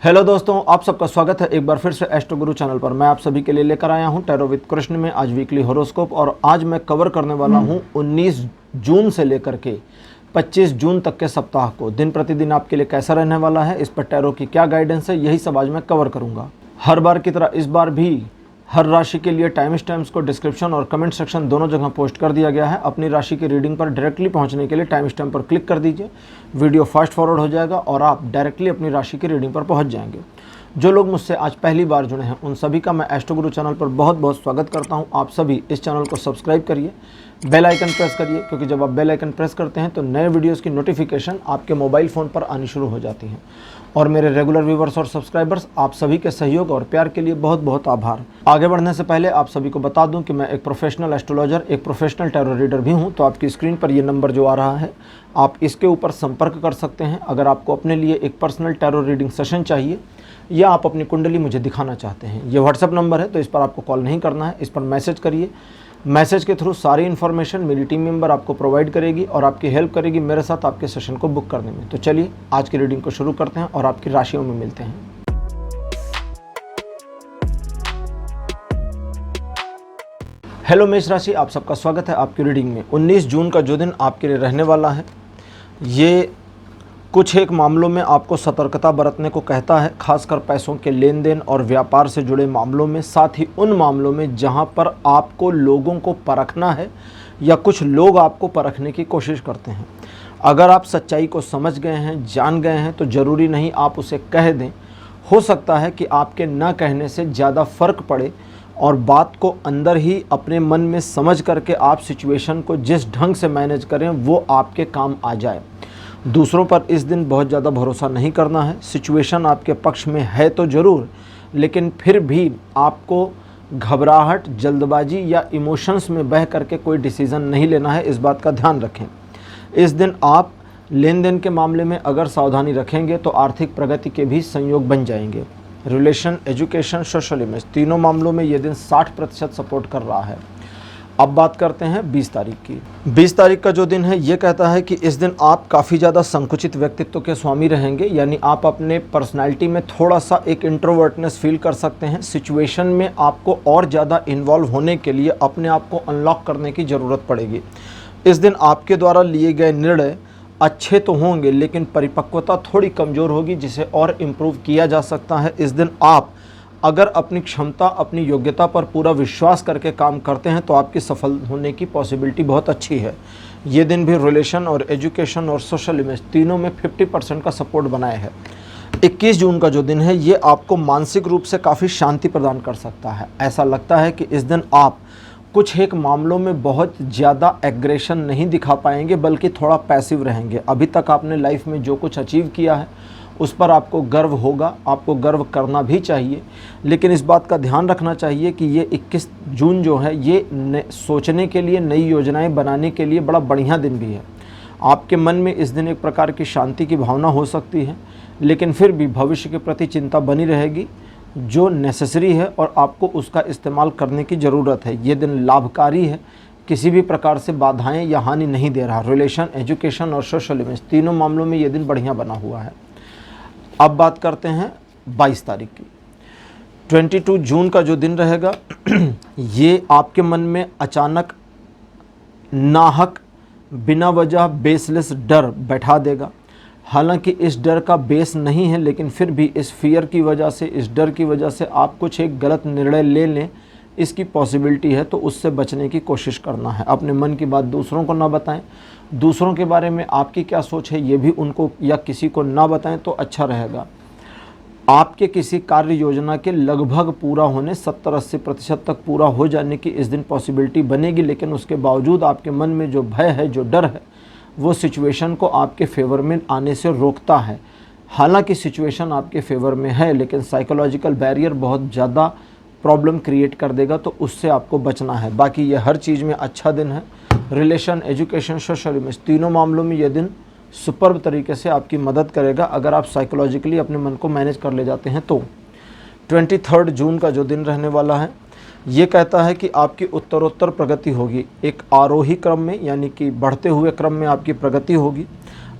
Hello दोस्तों, आप सबका स्वागत है एक बार फिर से एस्ट्रो गुरु चैनल पर। मैं आप सभी के लिए लेकर आया हूं टैरो विद कृष्ण में आज वीकली हॉरोस्कोप। और आज मैं कवर करने वाला हूं 19 जून से लेकर के 25 जून तक के सप्ताह को दिन प्रतिदिन आपके लिए कैसा रहने वाला है, इस पर टैरो की क्या गाइडेंस है, यही सब आज मैं कवर करूंगा। हर बार की तरह इस बार भी हर राशि के लिए टाइम स्टैम्प्स को डिस्क्रिप्शन और कमेंट सेक्शन दोनों जगह पोस्ट कर दिया गया है। अपनी राशि की रीडिंग पर डायरेक्टली पहुंचने के लिए टाइम स्टैम्प पर क्लिक कर दीजिए, वीडियो फास्ट फॉरवर्ड हो जाएगा और आप डायरेक्टली अपनी राशि की रीडिंग पर पहुंच जाएंगे। जो लोग मुझसे आज पहली बार जुड़े हैं उन सभी का मैं एस्ट्रो गुरु चैनल पर बहुत बहुत स्वागत करता हूं। आप सभी इस चैनल को सब्सक्राइब करिए, बेल आइकन प्रेस करिए, क्योंकि जब आप बेल आइकन प्रेस करते हैं तो नए वीडियोस की नोटिफिकेशन आपके मोबाइल फ़ोन पर आनी शुरू हो जाती है। और मेरे रेगुलर व्यूवर्स और सब्सक्राइबर्स, आप सभी के सहयोग और प्यार के लिए बहुत बहुत आभार। आगे बढ़ने से पहले आप सभी को बता दूं कि मैं एक प्रोफेशनल एस्ट्रोलॉजर, एक प्रोफेशनल टैरो रीडर भी हूं। तो आपकी स्क्रीन पर ये नंबर जो आ रहा है, आप इसके ऊपर संपर्क कर सकते हैं अगर आपको अपने लिए एक पर्सनल टैरो रीडिंग सेशन चाहिए या आप अपनी कुंडली मुझे दिखाना चाहते हैं। ये व्हाट्सएप नंबर है, तो इस पर आपको कॉल नहीं करना है, इस पर मैसेज करिए। मैसेज के थ्रू सारी इन्फॉर्मेशन मेरी टीम मेंबर आपको प्रोवाइड करेगी और आपकी हेल्प करेगी मेरे साथ आपके सेशन को बुक करने में। तो चलिए आज की रीडिंग को शुरू करते हैं और आपकी राशियों में मिलते हैं। हेलो मेष राशि, आप सबका स्वागत है आपकी रीडिंग में। 19 जून का जो दिन आपके लिए रहने वाला है, ये कुछ एक मामलों में आपको सतर्कता बरतने को कहता है, खासकर पैसों के लेन देन और व्यापार से जुड़े मामलों में, साथ ही उन मामलों में जहां पर आपको लोगों को परखना है या कुछ लोग आपको परखने की कोशिश करते हैं। अगर आप सच्चाई को समझ गए हैं, जान गए हैं, तो ज़रूरी नहीं आप उसे कह दें। हो सकता है कि आपके न कहने से ज़्यादा फ़र्क पड़े और बात को अंदर ही अपने मन में समझ करके आप सिचुएशन को जिस ढंग से मैनेज करें वो आपके काम आ जाए। दूसरों पर इस दिन बहुत ज़्यादा भरोसा नहीं करना है। सिचुएशन आपके पक्ष में है तो ज़रूर, लेकिन फिर भी आपको घबराहट, जल्दबाजी या इमोशंस में बह करके कोई डिसीज़न नहीं लेना है, इस बात का ध्यान रखें। इस दिन आप लेन देन के मामले में अगर सावधानी रखेंगे तो आर्थिक प्रगति के भी संयोग बन जाएंगे। रिलेशन, एजुकेशन, सोशल इमेज, तीनों मामलों में ये दिन 60% सपोर्ट कर रहा है। अब बात करते हैं 20 तारीख की। 20 तारीख का जो दिन है, ये कहता है कि इस दिन आप काफ़ी ज़्यादा संकुचित व्यक्तित्व के स्वामी रहेंगे, यानी आप अपने पर्सनालिटी में थोड़ा सा एक इंट्रोवर्टनेस फील कर सकते हैं। सिचुएशन में आपको और ज़्यादा इन्वॉल्व होने के लिए अपने आप को अनलॉक करने की ज़रूरत पड़ेगी। इस दिन आपके द्वारा लिए गए निर्णय अच्छे तो होंगे, लेकिन परिपक्वता थोड़ी कमज़ोर होगी, जिसे और इम्प्रूव किया जा सकता है। इस दिन आप अगर अपनी क्षमता, अपनी योग्यता पर पूरा विश्वास करके काम करते हैं तो आपकी सफल होने की पॉसिबिलिटी बहुत अच्छी है। ये दिन भी रिलेशन और एजुकेशन और सोशल इमेज तीनों में 50% का सपोर्ट बनाए है। 21 जून का जो दिन है, ये आपको मानसिक रूप से काफ़ी शांति प्रदान कर सकता है। ऐसा लगता है कि इस दिन आप कुछ एक मामलों में बहुत ज़्यादा एग्रेशन नहीं दिखा पाएंगे, बल्कि थोड़ा पैसिव रहेंगे। अभी तक आपने लाइफ में जो कुछ अचीव किया है उस पर आपको गर्व होगा, आपको गर्व करना भी चाहिए, लेकिन इस बात का ध्यान रखना चाहिए कि ये 21 जून जो है, ये सोचने के लिए, नई योजनाएं बनाने के लिए बड़ा बढ़िया दिन भी है। आपके मन में इस दिन एक प्रकार की शांति की भावना हो सकती है, लेकिन फिर भी भविष्य के प्रति चिंता बनी रहेगी जो नेसेसरी है और आपको उसका इस्तेमाल करने की ज़रूरत है। ये दिन लाभकारी है, किसी भी प्रकार से बाधाएँ या हानि नहीं दे रहा। रिलेशन, एजुकेशन और सोशल इमेज तीनों मामलों में ये दिन बढ़िया बना हुआ है। अब बात करते हैं 22 तारीख की। 22 जून का जो दिन रहेगा, ये आपके मन में अचानक नाहक, बिना वजह, बेसलेस डर बैठा देगा। हालांकि इस डर का बेस नहीं है, लेकिन फिर भी इस फियर की वजह से, इस डर की वजह से आप कुछ एक गलत निर्णय ले लें, इसकी पॉसिबिलिटी है। तो उससे बचने की कोशिश करना है। अपने मन की बात दूसरों को ना बताएं। दूसरों के बारे में आपकी क्या सोच है ये भी उनको या किसी को ना बताएं तो अच्छा रहेगा। आपके किसी कार्य योजना के लगभग पूरा होने, 70-80% तक पूरा हो जाने की इस दिन पॉसिबिलिटी बनेगी, लेकिन उसके बावजूद आपके मन में जो भय है, जो डर है, वो सिचुएशन को आपके फेवर में आने से रोकता है। हालांकि सिचुएशन आपके फेवर में है, लेकिन साइकोलॉजिकल बैरियर बहुत ज़्यादा प्रॉब्लम क्रिएट कर देगा, तो उससे आपको बचना है। बाकी ये हर चीज़ में अच्छा दिन है। रिलेशन, एजुकेशन, सोशल इमेज तीनों मामलों में यह दिन सुपर्ब तरीके से आपकी मदद करेगा अगर आप साइकोलॉजिकली अपने मन को मैनेज कर ले जाते हैं तो। 23 जून का जो दिन रहने वाला है, ये कहता है कि आपकी उत्तरोत्तर प्रगति होगी। एक आरोही क्रम में, यानी कि बढ़ते हुए क्रम में आपकी प्रगति होगी।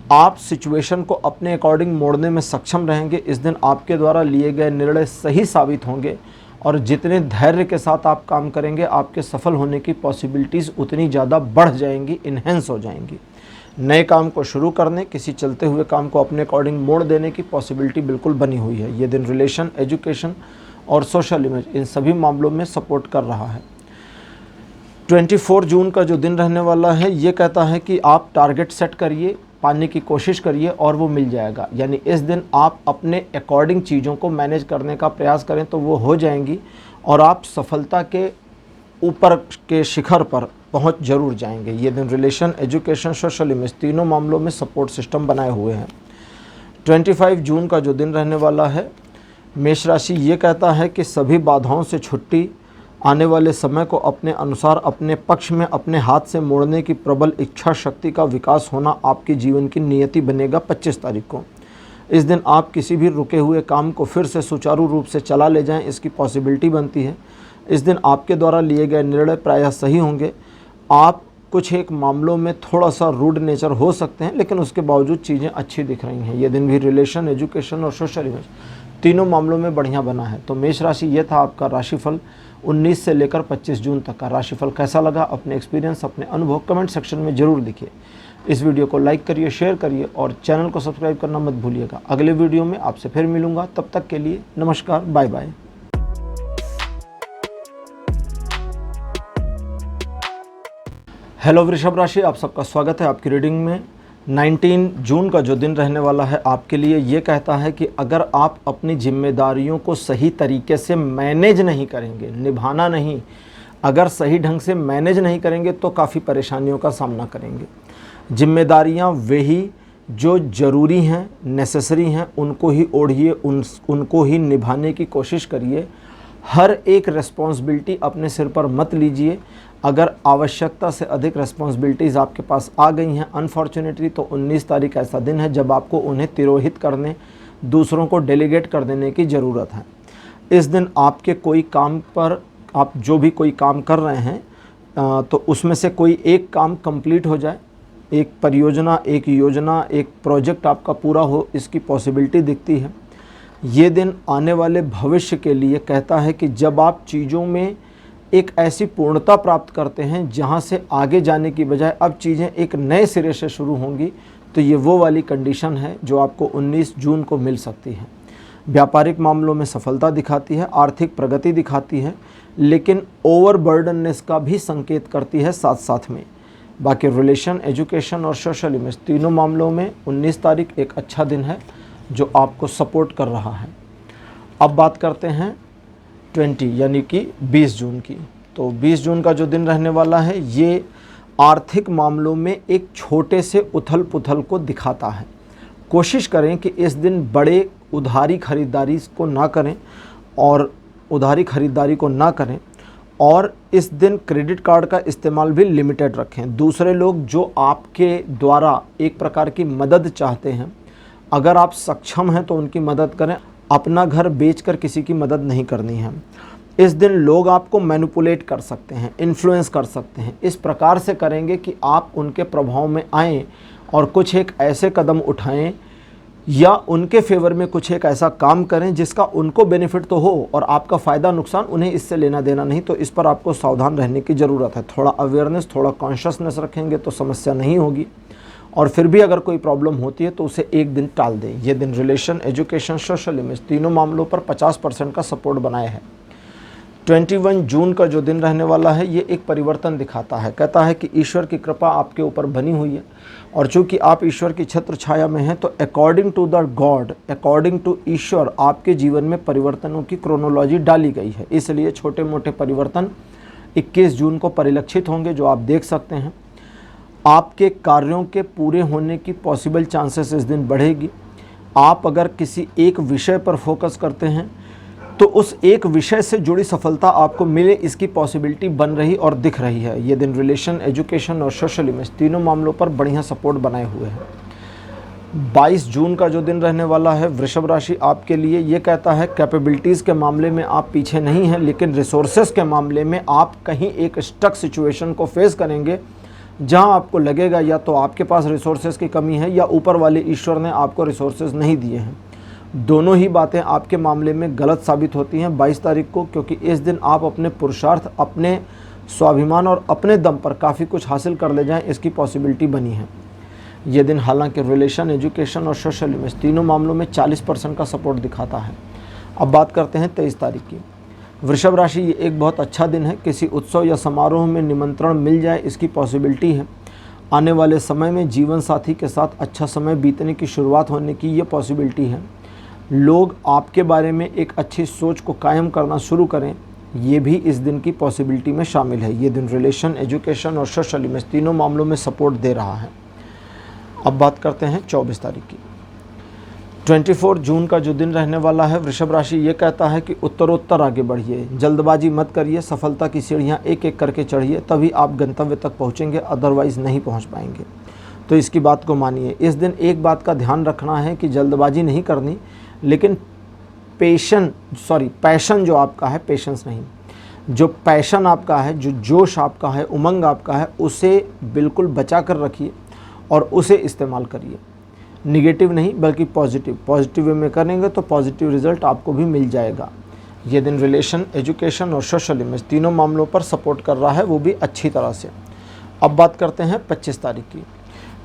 आप सिचुएशन को अपने अकॉर्डिंग मोड़ने में सक्षम रहेंगे। इस दिन आपके द्वारा लिए गए निर्णय सही साबित होंगे और जितने धैर्य के साथ आप काम करेंगे आपके सफल होने की पॉसिबिलिटीज़ उतनी ज़्यादा बढ़ जाएंगी, इन्हेंस हो जाएंगी। नए काम को शुरू करने, किसी चलते हुए काम को अपने अकॉर्डिंग मोड़ देने की पॉसिबिलिटी बिल्कुल बनी हुई है। ये दिन रिलेशन, एजुकेशन और सोशल इमेज, इन सभी मामलों में सपोर्ट कर रहा है। 24 जून का जो दिन रहने वाला है ये कहता है कि आप टारगेट सेट करिए, पाने की कोशिश करिए और वो मिल जाएगा। यानी इस दिन आप अपने अकॉर्डिंग चीज़ों को मैनेज करने का प्रयास करें तो वो हो जाएंगी और आप सफलता के ऊपर के शिखर पर पहुंच जरूर जाएंगे। ये दिन रिलेशन, एजुकेशन, सोशल इमेज तीनों मामलों में सपोर्ट सिस्टम बनाए हुए हैं। 25 जून का जो दिन रहने वाला है मेष राशि, ये कहता है कि सभी बाधाओं से छुट्टी, आने वाले समय को अपने अनुसार अपने पक्ष में अपने हाथ से मोड़ने की प्रबल इच्छा शक्ति का विकास होना आपके जीवन की नियति बनेगा। 25 तारीख को इस दिन आप किसी भी रुके हुए काम को फिर से सुचारू रूप से चला ले जाएं, इसकी पॉसिबिलिटी बनती है। इस दिन आपके द्वारा लिए गए निर्णय प्रायः सही होंगे। आप कुछ एक मामलों में थोड़ा सा रूड नेचर हो सकते हैं, लेकिन उसके बावजूद चीज़ें अच्छी दिख रही हैं। ये दिन भी रिलेशन, एजुकेशन और सोशल इमेज तीनों मामलों में बढ़िया बना है। तो मेष राशि, ये था आपका राशिफल 19 से लेकर 25 जून तक का। राशिफल कैसा लगा, अपने एक्सपीरियंस, अपने अनुभव कमेंट सेक्शन में ज़रूर लिखिए। इस वीडियो को लाइक करिए, शेयर करिए और चैनल को सब्सक्राइब करना मत भूलिएगा। अगले वीडियो में आपसे फिर मिलूंगा, तब तक के लिए नमस्कार, बाय बाय। हेलो वृषभ राशि, आप सबका स्वागत है आपकी रीडिंग में। 19 जून का जो दिन रहने वाला है आपके लिए ये कहता है कि अगर आप अपनी जिम्मेदारियों को सही तरीके से मैनेज नहीं करेंगे, निभाना नहीं, अगर सही ढंग से मैनेज नहीं करेंगे तो काफ़ी परेशानियों का सामना करेंगे। जिम्मेदारियां वही जो ज़रूरी हैं, नेसेसरी हैं, उनको ही ओढ़िए, उनको ही निभाने की कोशिश करिए। हर एक रिस्पॉन्सिबिलिटी अपने सिर पर मत लीजिए। अगर आवश्यकता से अधिक रिस्पॉन्सिबिलिटीज़ आपके पास आ गई हैं अनफॉर्चुनेटली, तो 19 तारीख ऐसा दिन है जब आपको उन्हें तिरोहित करने, दूसरों को डेलीगेट कर देने की ज़रूरत है। इस दिन आपके कोई काम पर, आप जो भी कोई काम कर रहे हैं तो उसमें से कोई एक काम कंप्लीट हो जाए, एक परियोजना, एक योजना, एक प्रोजेक्ट आपका पूरा हो, इसकी पॉसिबिलिटी दिखती है। ये दिन आने वाले भविष्य के लिए कहता है कि जब आप चीज़ों में एक ऐसी पूर्णता प्राप्त करते हैं जहां से आगे जाने की बजाय अब चीज़ें एक नए सिरे से शुरू होंगी, तो ये वो वाली कंडीशन है जो आपको 19 जून को मिल सकती है। व्यापारिक मामलों में सफलता दिखाती है, आर्थिक प्रगति दिखाती है, लेकिन ओवरबर्डननेस का भी संकेत करती है साथ साथ में। बाकी रिलेशन, एजुकेशन और सोशल इमेज तीनों मामलों में 19 तारीख एक अच्छा दिन है जो आपको सपोर्ट कर रहा है। अब बात करते हैं 20 यानी कि 20 जून की। तो 20 जून का जो दिन रहने वाला है ये आर्थिक मामलों में एक छोटे से उथल पुथल को दिखाता है। कोशिश करें कि इस दिन बड़े उधारी खरीदारी को ना करें और इस दिन क्रेडिट कार्ड का इस्तेमाल भी लिमिटेड रखें। दूसरे लोग जो आपके द्वारा एक प्रकार की मदद चाहते हैं, अगर आप सक्षम हैं तो उनकी मदद करें। अपना घर बेचकर किसी की मदद नहीं करनी है। इस दिन लोग आपको मैनिपुलेट कर सकते हैं, इन्फ्लुएंस कर सकते हैं। इस प्रकार से करेंगे कि आप उनके प्रभाव में आएँ और कुछ एक ऐसे कदम उठाएं या उनके फेवर में कुछ एक ऐसा काम करें जिसका उनको बेनिफिट तो हो और आपका फ़ायदा नुकसान उन्हें इससे लेना देना नहीं। तो इस पर आपको सावधान रहने की ज़रूरत है। थोड़ा अवेयरनेस, थोड़ा कॉन्शियसनेस रखेंगे तो समस्या नहीं होगी, और फिर भी अगर कोई प्रॉब्लम होती है तो उसे एक दिन टाल दें। ये दिन रिलेशन, एजुकेशन, सोशल इमेज तीनों मामलों पर 50% का सपोर्ट बनाया है। 21 जून का जो दिन रहने वाला है ये एक परिवर्तन दिखाता है। कहता है कि ईश्वर की कृपा आपके ऊपर बनी हुई है और चूंकि आप ईश्वर की छत्र छाया में हैं, तो according to the God, according to ईश्वर, आपके जीवन में परिवर्तनों की क्रोनोलॉजी डाली गई है। इसलिए छोटे मोटे परिवर्तन 21 जून को परिलक्षित होंगे जो आप देख सकते हैं। आपके कार्यों के पूरे होने की पॉसिबल चांसेस इस दिन बढ़ेगी। आप अगर किसी एक विषय पर फोकस करते हैं तो उस एक विषय से जुड़ी सफलता आपको मिले, इसकी पॉसिबिलिटी बन रही और दिख रही है। ये दिन रिलेशन, एजुकेशन और सोशल इमेज तीनों मामलों पर बढ़िया सपोर्ट बनाए हुए हैं। 22 जून का जो दिन रहने वाला है वृषभ राशि आपके लिए, ये कहता है कैपेबिलिटीज़ के मामले में आप पीछे नहीं हैं, लेकिन रिसोर्सेज के मामले में आप कहीं एक स्टक सिचुएशन को फेस करेंगे जहां आपको लगेगा या तो आपके पास रिसोर्सेज की कमी है या ऊपर वाले ईश्वर ने आपको रिसोर्सेज नहीं दिए हैं। दोनों ही बातें आपके मामले में गलत साबित होती हैं 22 तारीख को, क्योंकि इस दिन आप अपने पुरुषार्थ, अपने स्वाभिमान और अपने दम पर काफ़ी कुछ हासिल कर ले जाएं, इसकी पॉसिबिलिटी बनी है। ये दिन हालांकि रिलेशन, एजुकेशन और सोशल इमेज तीनों मामलों में 40% का सपोर्ट दिखाता है। अब बात करते हैं 23 तारीख की। वृषभ राशि, ये एक बहुत अच्छा दिन है। किसी उत्सव या समारोह में निमंत्रण मिल जाए, इसकी पॉसिबिलिटी है। आने वाले समय में जीवन साथी के साथ अच्छा समय बीतने की शुरुआत होने की ये पॉसिबिलिटी है। लोग आपके बारे में एक अच्छी सोच को कायम करना शुरू करें, ये भी इस दिन की पॉसिबिलिटी में शामिल है। ये दिन रिलेशन, एजुकेशन और सोशल इमेज तीनों मामलों में सपोर्ट दे रहा है। अब बात करते हैं 24 तारीख की। 24 जून का जो दिन रहने वाला है, वृषभ राशि ये कहता है कि उत्तरोत्तर आगे बढ़िए, जल्दबाजी मत करिए, सफलता की सीढ़ियाँ एक एक करके चढ़िए, तभी आप गंतव्य तक पहुँचेंगे, अदरवाइज़ नहीं पहुँच पाएंगे। तो इसकी बात को मानिए। इस दिन एक बात का ध्यान रखना है कि जल्दबाजी नहीं करनी, लेकिन पैशन जो आपका है, पेशेंस नहीं, जो पैशन आपका है, जो जोश आपका है, उमंग आपका है, उसे बिल्कुल बचा कर रखिए और उसे इस्तेमाल करिए। निगेटिव नहीं बल्कि पॉजिटिव वे में करेंगे तो पॉजिटिव रिजल्ट आपको भी मिल जाएगा। ये दिन रिलेशन, एजुकेशन और सोशल इमेज तीनों मामलों पर सपोर्ट कर रहा है, वो भी अच्छी तरह से। अब बात करते हैं 25 तारीख की।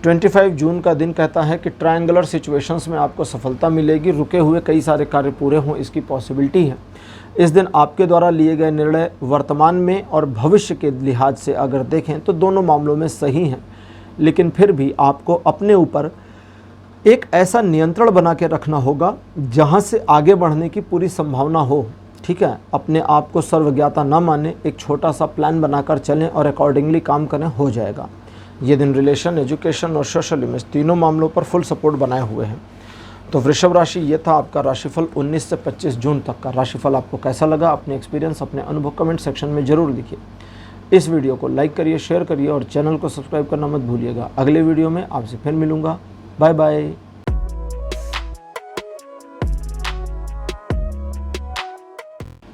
25 जून का दिन कहता है कि ट्रायंगुलर सिचुएशंस में आपको सफलता मिलेगी, रुके हुए कई सारे कार्य पूरे हों, इसकी पॉसिबिलिटी है। इस दिन आपके द्वारा लिए गए निर्णय वर्तमान में और भविष्य के लिहाज से अगर देखें तो दोनों मामलों में सही हैं, लेकिन फिर भी आपको अपने ऊपर एक ऐसा नियंत्रण बना के रखना होगा जहां से आगे बढ़ने की पूरी संभावना हो। ठीक है, अपने आप को सर्वज्ञाता ना माने, एक छोटा सा प्लान बनाकर चलें और अकॉर्डिंगली काम करें, हो जाएगा। ये दिन रिलेशन, एजुकेशन और सोशल इमेज तीनों मामलों पर फुल सपोर्ट बनाए हुए हैं। तो वृषभ राशि, ये था आपका राशिफल 19 से 25 जून तक का। राशिफल आपको कैसा लगा, अपने एक्सपीरियंस, अपने अनुभव कमेंट सेक्शन में ज़रूर लिखिए। इस वीडियो को लाइक करिए, शेयर करिए और चैनल को सब्सक्राइब करना मत भूलिएगा। अगले वीडियो में आपसे फिर मिलूँगा। Bye bye.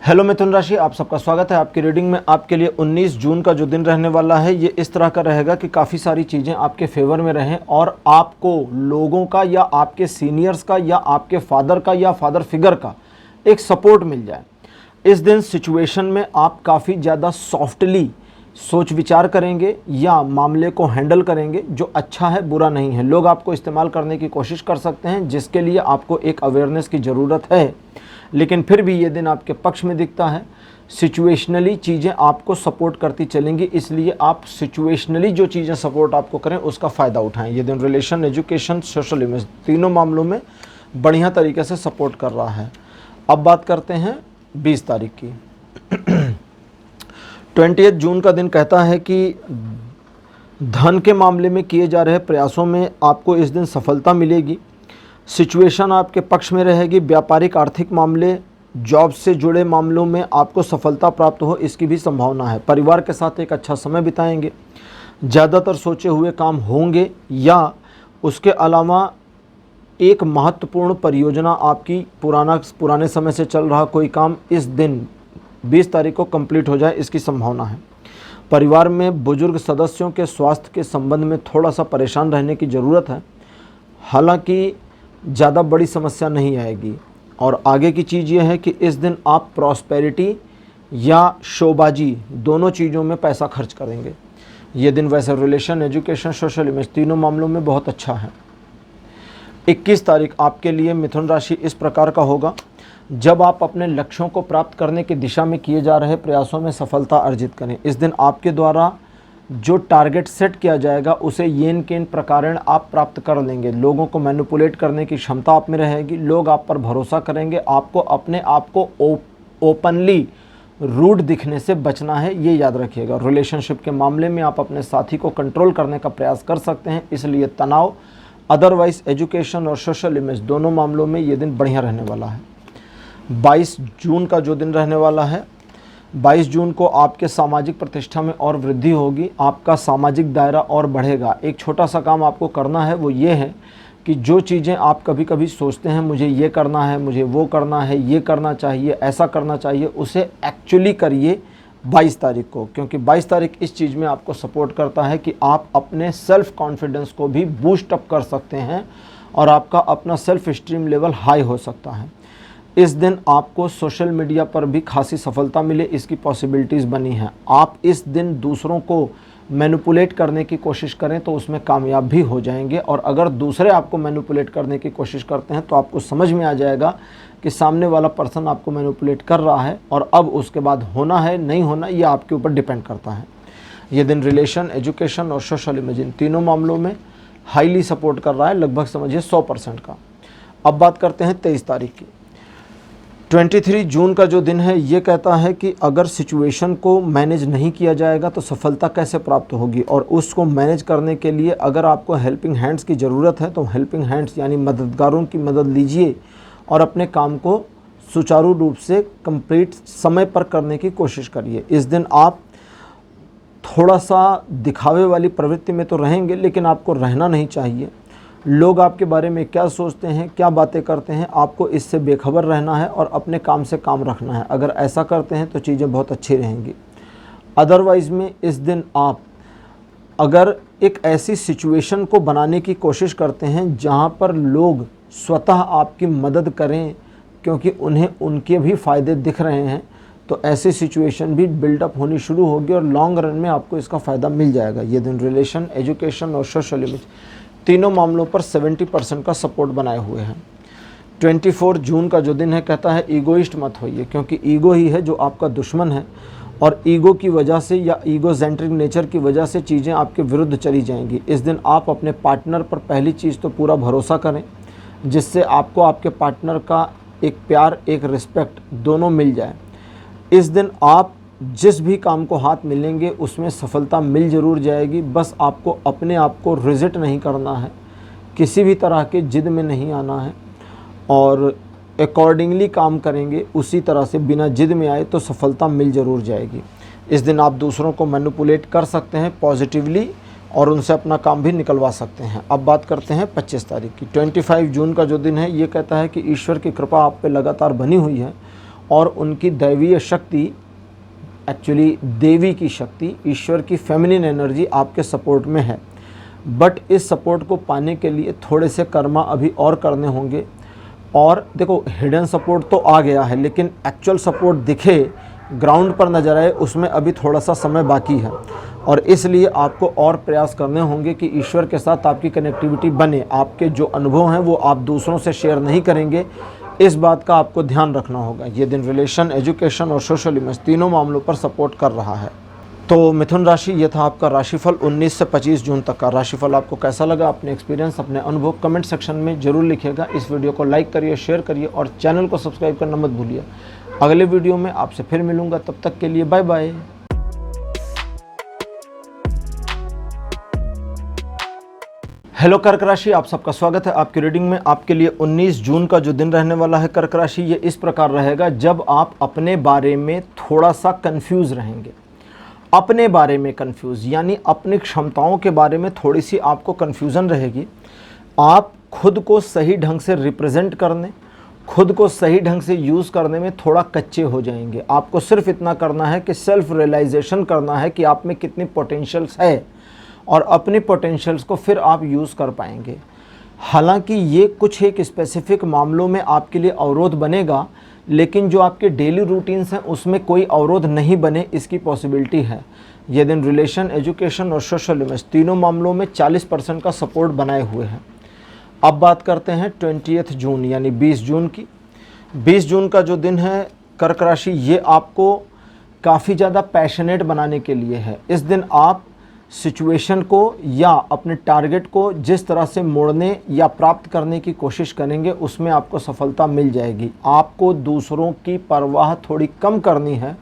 हेलो मिथुन राशि, आप सबका स्वागत है आपकी रीडिंग में। आपके लिए 19 जून का जो दिन रहने वाला है, ये इस तरह का रहेगा कि काफ़ी सारी चीज़ें आपके फेवर में रहें और आपको लोगों का या आपके सीनियर्स का या आपके फादर का या फादर फिगर का एक सपोर्ट मिल जाए। इस दिन सिचुएशन में आप काफ़ी ज़्यादा सॉफ्टली सोच विचार करेंगे या मामले को हैंडल करेंगे, जो अच्छा है, बुरा नहीं है। लोग आपको इस्तेमाल करने की कोशिश कर सकते हैं, जिसके लिए आपको एक अवेयरनेस की ज़रूरत है, लेकिन फिर भी ये दिन आपके पक्ष में दिखता है। सिचुएशनली चीज़ें आपको सपोर्ट करती चलेंगी, इसलिए आप सिचुएशनली जो चीज़ें सपोर्ट आपको करें उसका फ़ायदा उठाएं। ये दिन रिलेशन, एजुकेशन, सोशल इमेज तीनों मामलों में बढ़िया तरीके से सपोर्ट कर रहा है। अब बात करते हैं 20 तारीख की। 28 जून का दिन कहता है कि धन के मामले में किए जा रहे प्रयासों में आपको इस दिन सफलता मिलेगी। सिचुएशन आपके पक्ष में रहेगी। व्यापारिक, आर्थिक मामले, जॉब से जुड़े मामलों में आपको सफलता प्राप्त हो, इसकी भी संभावना है। परिवार के साथ एक अच्छा समय बिताएंगे। ज़्यादातर सोचे हुए काम होंगे या उसके अलावा एक महत्वपूर्ण परियोजना आपकी पुराने समय से चल रहा कोई काम इस दिन 20 तारीख को कंप्लीट हो जाए, इसकी संभावना है। परिवार में बुजुर्ग सदस्यों के स्वास्थ्य के संबंध में थोड़ा सा परेशान रहने की ज़रूरत है, हालांकि ज़्यादा बड़ी समस्या नहीं आएगी। और आगे की चीज़ ये है कि इस दिन आप प्रॉस्पेरिटी या शोबाजी दोनों चीज़ों में पैसा खर्च करेंगे। ये दिन वैसे रिलेशन, एजुकेशन, सोशल इमेज तीनों मामलों में बहुत अच्छा है। 21 तारीख आपके लिए मिथुन राशि इस प्रकार का होगा। जब आप अपने लक्ष्यों को प्राप्त करने की दिशा में किए जा रहे प्रयासों में सफलता अर्जित करें। इस दिन आपके द्वारा जो टारगेट सेट किया जाएगा उसे येन केन प्रकारेण आप प्राप्त कर लेंगे। लोगों को मैनिपुलेट करने की क्षमता आप में रहेगी। लोग आप पर भरोसा करेंगे। आपको अपने आप को ओपनली रूड दिखने से बचना है, ये याद रखिएगा। रिलेशनशिप के मामले में आप अपने साथी को कंट्रोल करने का प्रयास कर सकते हैं, इसलिए तनाव। अदरवाइज एजुकेशन और सोशल इमेज दोनों मामलों में ये दिन बढ़िया रहने वाला है। 22 जून का जो दिन रहने वाला है, 22 जून को आपके सामाजिक प्रतिष्ठा में और वृद्धि होगी। आपका सामाजिक दायरा और बढ़ेगा। एक छोटा सा काम आपको करना है, वो ये है कि जो चीज़ें आप कभी कभी सोचते हैं मुझे ये करना है, मुझे वो करना है, ये करना चाहिए, ऐसा करना चाहिए, उसे एक्चुअली करिए। 22 तारीख को, क्योंकि 22 तारीख इस चीज़ में आपको सपोर्ट करता है कि आप अपने सेल्फ कॉन्फिडेंस को भी बूस्ट अप कर सकते हैं और आपका अपना सेल्फ स्टीम लेवल हाई हो सकता है। इस दिन आपको सोशल मीडिया पर भी खासी सफलता मिले इसकी पॉसिबिलिटीज़ बनी हैं। आप इस दिन दूसरों को मैनिपुलेट करने की कोशिश करें तो उसमें कामयाब भी हो जाएंगे, और अगर दूसरे आपको मैनिपुलेट करने की कोशिश करते हैं तो आपको समझ में आ जाएगा कि सामने वाला पर्सन आपको मैनिपुलेट कर रहा है, और अब उसके बाद होना है नहीं होना ये आपके ऊपर डिपेंड करता है। ये दिन रिलेशन, एजुकेशन और सोशल इमेज इन तीनों मामलों में हाईली सपोर्ट कर रहा है, लगभग समझिए 100% का। अब बात करते हैं 23 तारीख की। 23 जून का जो दिन है ये कहता है कि अगर सिचुएशन को मैनेज नहीं किया जाएगा तो सफलता कैसे प्राप्त होगी, और उसको मैनेज करने के लिए अगर आपको हेल्पिंग हैंड्स की ज़रूरत है तो हेल्पिंग हैंड्स यानी मददगारों की मदद लीजिए और अपने काम को सुचारू रूप से कंप्लीट समय पर करने की कोशिश करिए। इस दिन आप थोड़ा सा दिखावे वाली प्रवृत्ति में तो रहेंगे, लेकिन आपको रहना नहीं चाहिए। लोग आपके बारे में क्या सोचते हैं, क्या बातें करते हैं, आपको इससे बेखबर रहना है और अपने काम से काम रखना है। अगर ऐसा करते हैं तो चीज़ें बहुत अच्छी रहेंगी। अदरवाइज़ में इस दिन आप अगर एक ऐसी सिचुएशन को बनाने की कोशिश करते हैं जहां पर लोग स्वतः आपकी मदद करें क्योंकि उन्हें उनके भी फ़ायदे दिख रहे हैं, तो ऐसी सिचुएशन भी बिल्डअप होनी शुरू होगी और लॉन्ग रन में आपको इसका फ़ायदा मिल जाएगा। ये दिन रिलेशन, एजुकेशन और सोशल इमेज तीनों मामलों पर 70% का सपोर्ट बनाए हुए हैं। 24 जून का जो दिन है कहता है ईगोइस्ट मत होइए, क्योंकि ईगो ही है जो आपका दुश्मन है, और ईगो की वजह से या ईगोसेंट्रिक नेचर की वजह से चीज़ें आपके विरुद्ध चली जाएंगी। इस दिन आप अपने पार्टनर पर पहली चीज़ तो पूरा भरोसा करें, जिससे आपको आपके पार्टनर का एक प्यार, एक रिस्पेक्ट दोनों मिल जाए। इस दिन आप जिस भी काम को हाथ मिलेंगे उसमें सफलता मिल ज़रूर जाएगी। बस आपको अपने आप को रिजेक्ट नहीं करना है, किसी भी तरह के जिद में नहीं आना है, और अकॉर्डिंगली काम करेंगे उसी तरह से बिना जिद में आए तो सफलता मिल ज़रूर जाएगी। इस दिन आप दूसरों को मैनिपुलेट कर सकते हैं पॉजिटिवली और उनसे अपना काम भी निकलवा सकते हैं। अब बात करते हैं 25 तारीख की। 25 जून का जो दिन है ये कहता है कि ईश्वर की कृपा आप पे लगातार बनी हुई है और उनकी दैवीय शक्ति, एक्चुअली देवी की शक्ति, ईश्वर की फेमिनिन एनर्जी आपके सपोर्ट में है। बट इस सपोर्ट को पाने के लिए थोड़े से कर्मा अभी और करने होंगे। और देखो, हिडन सपोर्ट तो आ गया है, लेकिन एक्चुअल सपोर्ट दिखे, ग्राउंड पर नजर आए, उसमें अभी थोड़ा सा समय बाकी है, और इसलिए आपको और प्रयास करने होंगे कि ईश्वर के साथ आपकी कनेक्टिविटी बने। आपके जो अनुभव हैं वो आप दूसरों से शेयर नहीं करेंगे, इस बात का आपको ध्यान रखना होगा। ये दिन रिलेशन, एजुकेशन और सोशल इमेज तीनों मामलों पर सपोर्ट कर रहा है। तो मिथुन राशि, ये था आपका राशिफल 19 से 25 जून तक का राशिफल। आपको कैसा लगा? अपने एक्सपीरियंस, अपने अनुभव कमेंट सेक्शन में जरूर लिखिएगा। इस वीडियो को लाइक करिए, शेयर करिए और चैनल को सब्सक्राइब करना मत भूलिए। अगले वीडियो में आपसे फिर मिलूंगा, तब तक के लिए बाय बाय। हेलो कर्क राशि, आप सबका स्वागत है आपकी रीडिंग में। आपके लिए 19 जून का जो दिन रहने वाला है कर्क राशि, ये इस प्रकार रहेगा जब आप अपने बारे में थोड़ा सा कंफ्यूज रहेंगे। अपने बारे में कंफ्यूज यानी अपनी क्षमताओं के बारे में थोड़ी सी आपको कंफ्यूजन रहेगी। आप खुद को सही ढंग से रिप्रेजेंट करने, खुद को सही ढंग से यूज़ करने में थोड़ा कच्चे हो जाएंगे। आपको सिर्फ इतना करना है कि सेल्फ रियलाइजेशन करना है कि आप में कितनी पोटेंशियल्स है, और अपनी पोटेंशियल्स को फिर आप यूज़ कर पाएंगे। हालांकि ये कुछ एक स्पेसिफिक मामलों में आपके लिए अवरोध बनेगा, लेकिन जो आपके डेली रूटीन्स हैं उसमें कोई अवरोध नहीं बने, इसकी पॉसिबिलिटी है। ये दिन रिलेशन, एजुकेशन और सोशल इमेज तीनों मामलों में 40% का सपोर्ट बनाए हुए हैं। अब बात करते हैं 20 जून यानी 20 जून की। 20 जून का जो दिन है कर्क राशि, ये आपको काफ़ी ज़्यादा पैशनेट बनाने के लिए है। इस दिन आप सिचुएशन को या अपने टारगेट को जिस तरह से मोड़ने या प्राप्त करने की कोशिश करेंगे उसमें आपको सफलता मिल जाएगी। आपको दूसरों की परवाह थोड़ी कम करनी है,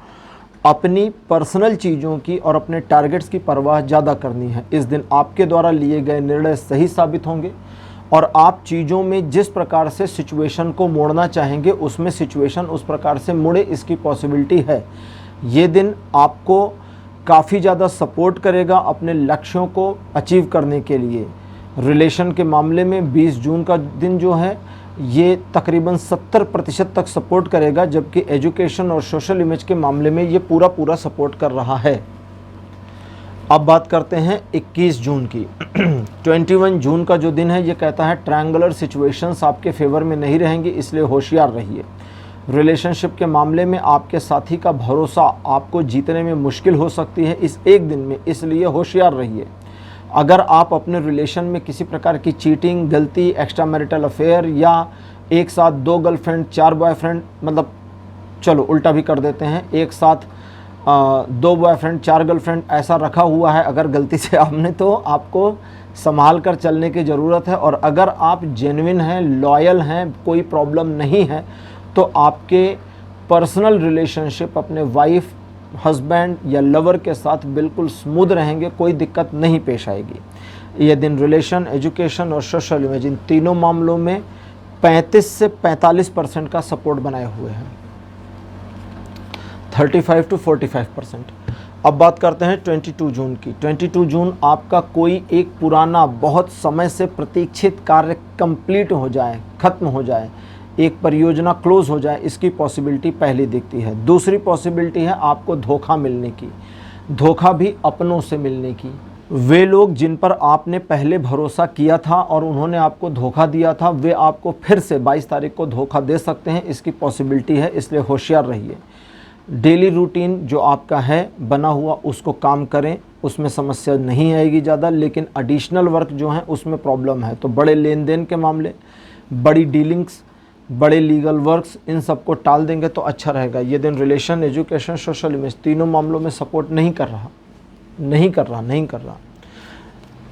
अपनी पर्सनल चीज़ों की और अपने टारगेट्स की परवाह ज़्यादा करनी है। इस दिन आपके द्वारा लिए गए निर्णय सही साबित होंगे और आप चीज़ों में जिस प्रकार से सिचुएशन को मोड़ना चाहेंगे उसमें सिचुएशन उस प्रकार से मुड़े, इसकी पॉसिबिलिटी है। ये दिन आपको काफ़ी ज़्यादा सपोर्ट करेगा अपने लक्ष्यों को अचीव करने के लिए। रिलेशन के मामले में 20 जून का दिन जो है ये तकरीबन 70% तक सपोर्ट करेगा, जबकि एजुकेशन और सोशल इमेज के मामले में ये पूरा सपोर्ट कर रहा है। अब बात करते हैं 21 जून की। 21 जून का जो दिन है ये कहता है ट्रायंगुलर सिचुएशंस आपके फेवर में नहीं रहेंगी, इसलिए होशियार रहिए। रिलेशनशिप के मामले में आपके साथी का भरोसा आपको जीतने में मुश्किल हो सकती है इस एक दिन में, इसलिए होशियार रहिए। अगर आप अपने रिलेशन में किसी प्रकार की चीटिंग, गलती, एक्स्ट्रा मैरिटल अफेयर या एक साथ 2 गर्लफ्रेंड 4 बॉयफ्रेंड, मतलब चलो उल्टा भी कर देते हैं, एक साथ 2 बॉयफ्रेंड 4 गर्लफ्रेंड ऐसा रखा हुआ है अगर गलती से आपने, तो आपको संभाल कर चलने की ज़रूरत है। और अगर आप जेन्युइन हैं, लॉयल हैं, कोई प्रॉब्लम नहीं है, तो आपके पर्सनल रिलेशनशिप अपने वाइफ, हस्बैंड या लवर के साथ बिल्कुल स्मूथ रहेंगे, कोई दिक्कत नहीं पेश आएगी। ये दिन रिलेशन, एजुकेशन और सोशल इमेज इन तीनों मामलों में 35 से 45% का सपोर्ट बनाए हुए हैं, 35 to 45%। अब बात करते हैं 22 जून की। 22 जून आपका कोई एक पुराना, बहुत समय से प्रतीक्षित कार्य कंप्लीट हो जाए, खत्म हो जाए, एक परियोजना क्लोज हो जाए, इसकी पॉसिबिलिटी पहले दिखती है। दूसरी पॉसिबिलिटी है आपको धोखा मिलने की, धोखा भी अपनों से मिलने की। वे लोग जिन पर आपने पहले भरोसा किया था और उन्होंने आपको धोखा दिया था, वे आपको फिर से 22 तारीख को धोखा दे सकते हैं, इसकी पॉसिबिलिटी है, इसलिए होशियार रहिए। डेली रूटीन जो आपका है बना हुआ, उसको काम करें, उसमें समस्या नहीं आएगी ज़्यादा, लेकिन एडिशनल वर्क जो है उसमें प्रॉब्लम है। तो बड़े लेन देन के मामले, बड़ी डीलिंग्स, बड़े लीगल वर्क्स, इन सब को टाल देंगे तो अच्छा रहेगा। ये दिन रिलेशन, एजुकेशन, सोशल इमेज तीनों मामलों में सपोर्ट नहीं कर रहा।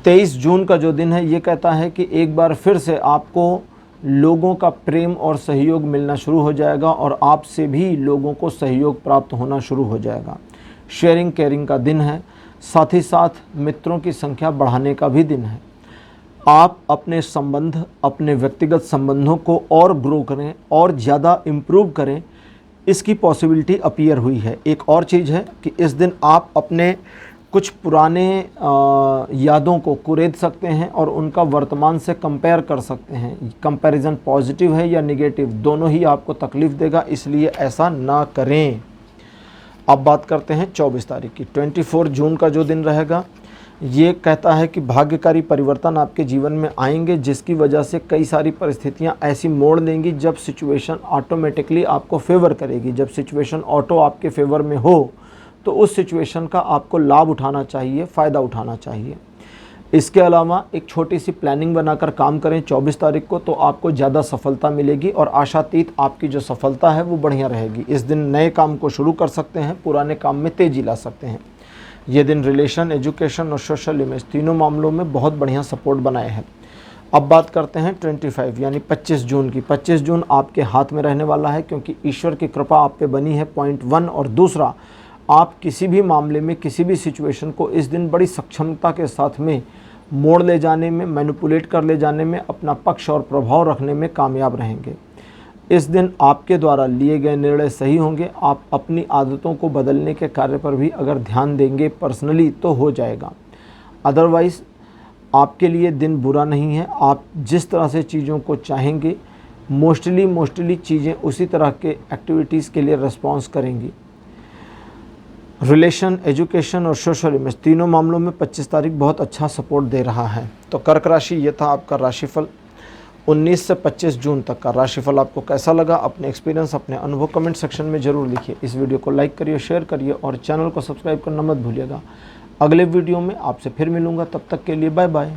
23 जून का जो दिन है ये कहता है कि एक बार फिर से आपको लोगों का प्रेम और सहयोग मिलना शुरू हो जाएगा और आपसे भी लोगों को सहयोग प्राप्त होना शुरू हो जाएगा। शेयरिंग केयरिंग का दिन है, साथ ही साथ मित्रों की संख्या बढ़ाने का भी दिन है। आप अपने संबंध, अपने व्यक्तिगत संबंधों को और ग्रो करें और ज़्यादा इम्प्रूव करें, इसकी पॉसिबिलिटी अपीयर हुई है। एक और चीज़ है कि इस दिन आप अपने कुछ पुराने यादों को कुरेद सकते हैं और उनका वर्तमान से कंपेयर कर सकते हैं। कंपैरिजन पॉजिटिव है या नेगेटिव, दोनों ही आपको तकलीफ़ देगा, इसलिए ऐसा ना करें। अब बात करते हैं 24 तारीख की। 24 जून का जो दिन रहेगा ये कहता है कि भाग्यकारी परिवर्तन आपके जीवन में आएंगे, जिसकी वजह से कई सारी परिस्थितियां ऐसी मोड़ लेंगी जब सिचुएशन ऑटोमेटिकली आपको फेवर करेगी। जब सिचुएशन ऑटो आपके फेवर में हो तो उस सिचुएशन का आपको लाभ उठाना चाहिए, फ़ायदा उठाना चाहिए। इसके अलावा एक छोटी सी प्लानिंग बनाकर काम करें 24 तारीख को, तो आपको ज़्यादा सफलता मिलेगी और आशातीत आपकी जो सफलता है वो बढ़िया रहेगी। इस दिन नए काम को शुरू कर सकते हैं, पुराने काम में तेज़ी ला सकते हैं। ये दिन रिलेशन, एजुकेशन और सोशल इमेज तीनों मामलों में बहुत बढ़िया सपोर्ट बनाए हैं। अब बात करते हैं 25 यानी 25 जून की। 25 जून आपके हाथ में रहने वाला है, क्योंकि ईश्वर की कृपा आप पे बनी है, पॉइंट 1। और दूसरा, आप किसी भी मामले में, किसी भी सिचुएशन को इस दिन बड़ी सक्षमता के साथ में मोड़ ले जाने में, मैनिपुलेट कर ले जाने में, अपना पक्ष और प्रभाव रखने में कामयाब रहेंगे। इस दिन आपके द्वारा लिए गए निर्णय सही होंगे। आप अपनी आदतों को बदलने के कार्य पर भी अगर ध्यान देंगे पर्सनली तो हो जाएगा। अदरवाइज़ आपके लिए दिन बुरा नहीं है। आप जिस तरह से चीज़ों को चाहेंगे, मोस्टली चीज़ें उसी तरह के एक्टिविटीज़ के लिए रिस्पॉन्स करेंगी। रिलेशन, एजुकेशन और सोशल इमेज तीनों मामलों में 25 तारीख बहुत अच्छा सपोर्ट दे रहा है। तो कर्क राशि, ये था आपका राशिफल 19 से 25 जून तक का राशिफल। आपको कैसा लगा? अपने एक्सपीरियंस, अपने अनुभव कमेंट सेक्शन में ज़रूर लिखिए। इस वीडियो को लाइक करिए, शेयर करिए और चैनल को सब्सक्राइब करना मत भूलिएगा। अगले वीडियो में आपसे फिर मिलूँगा, तब तक के लिए बाय बाय।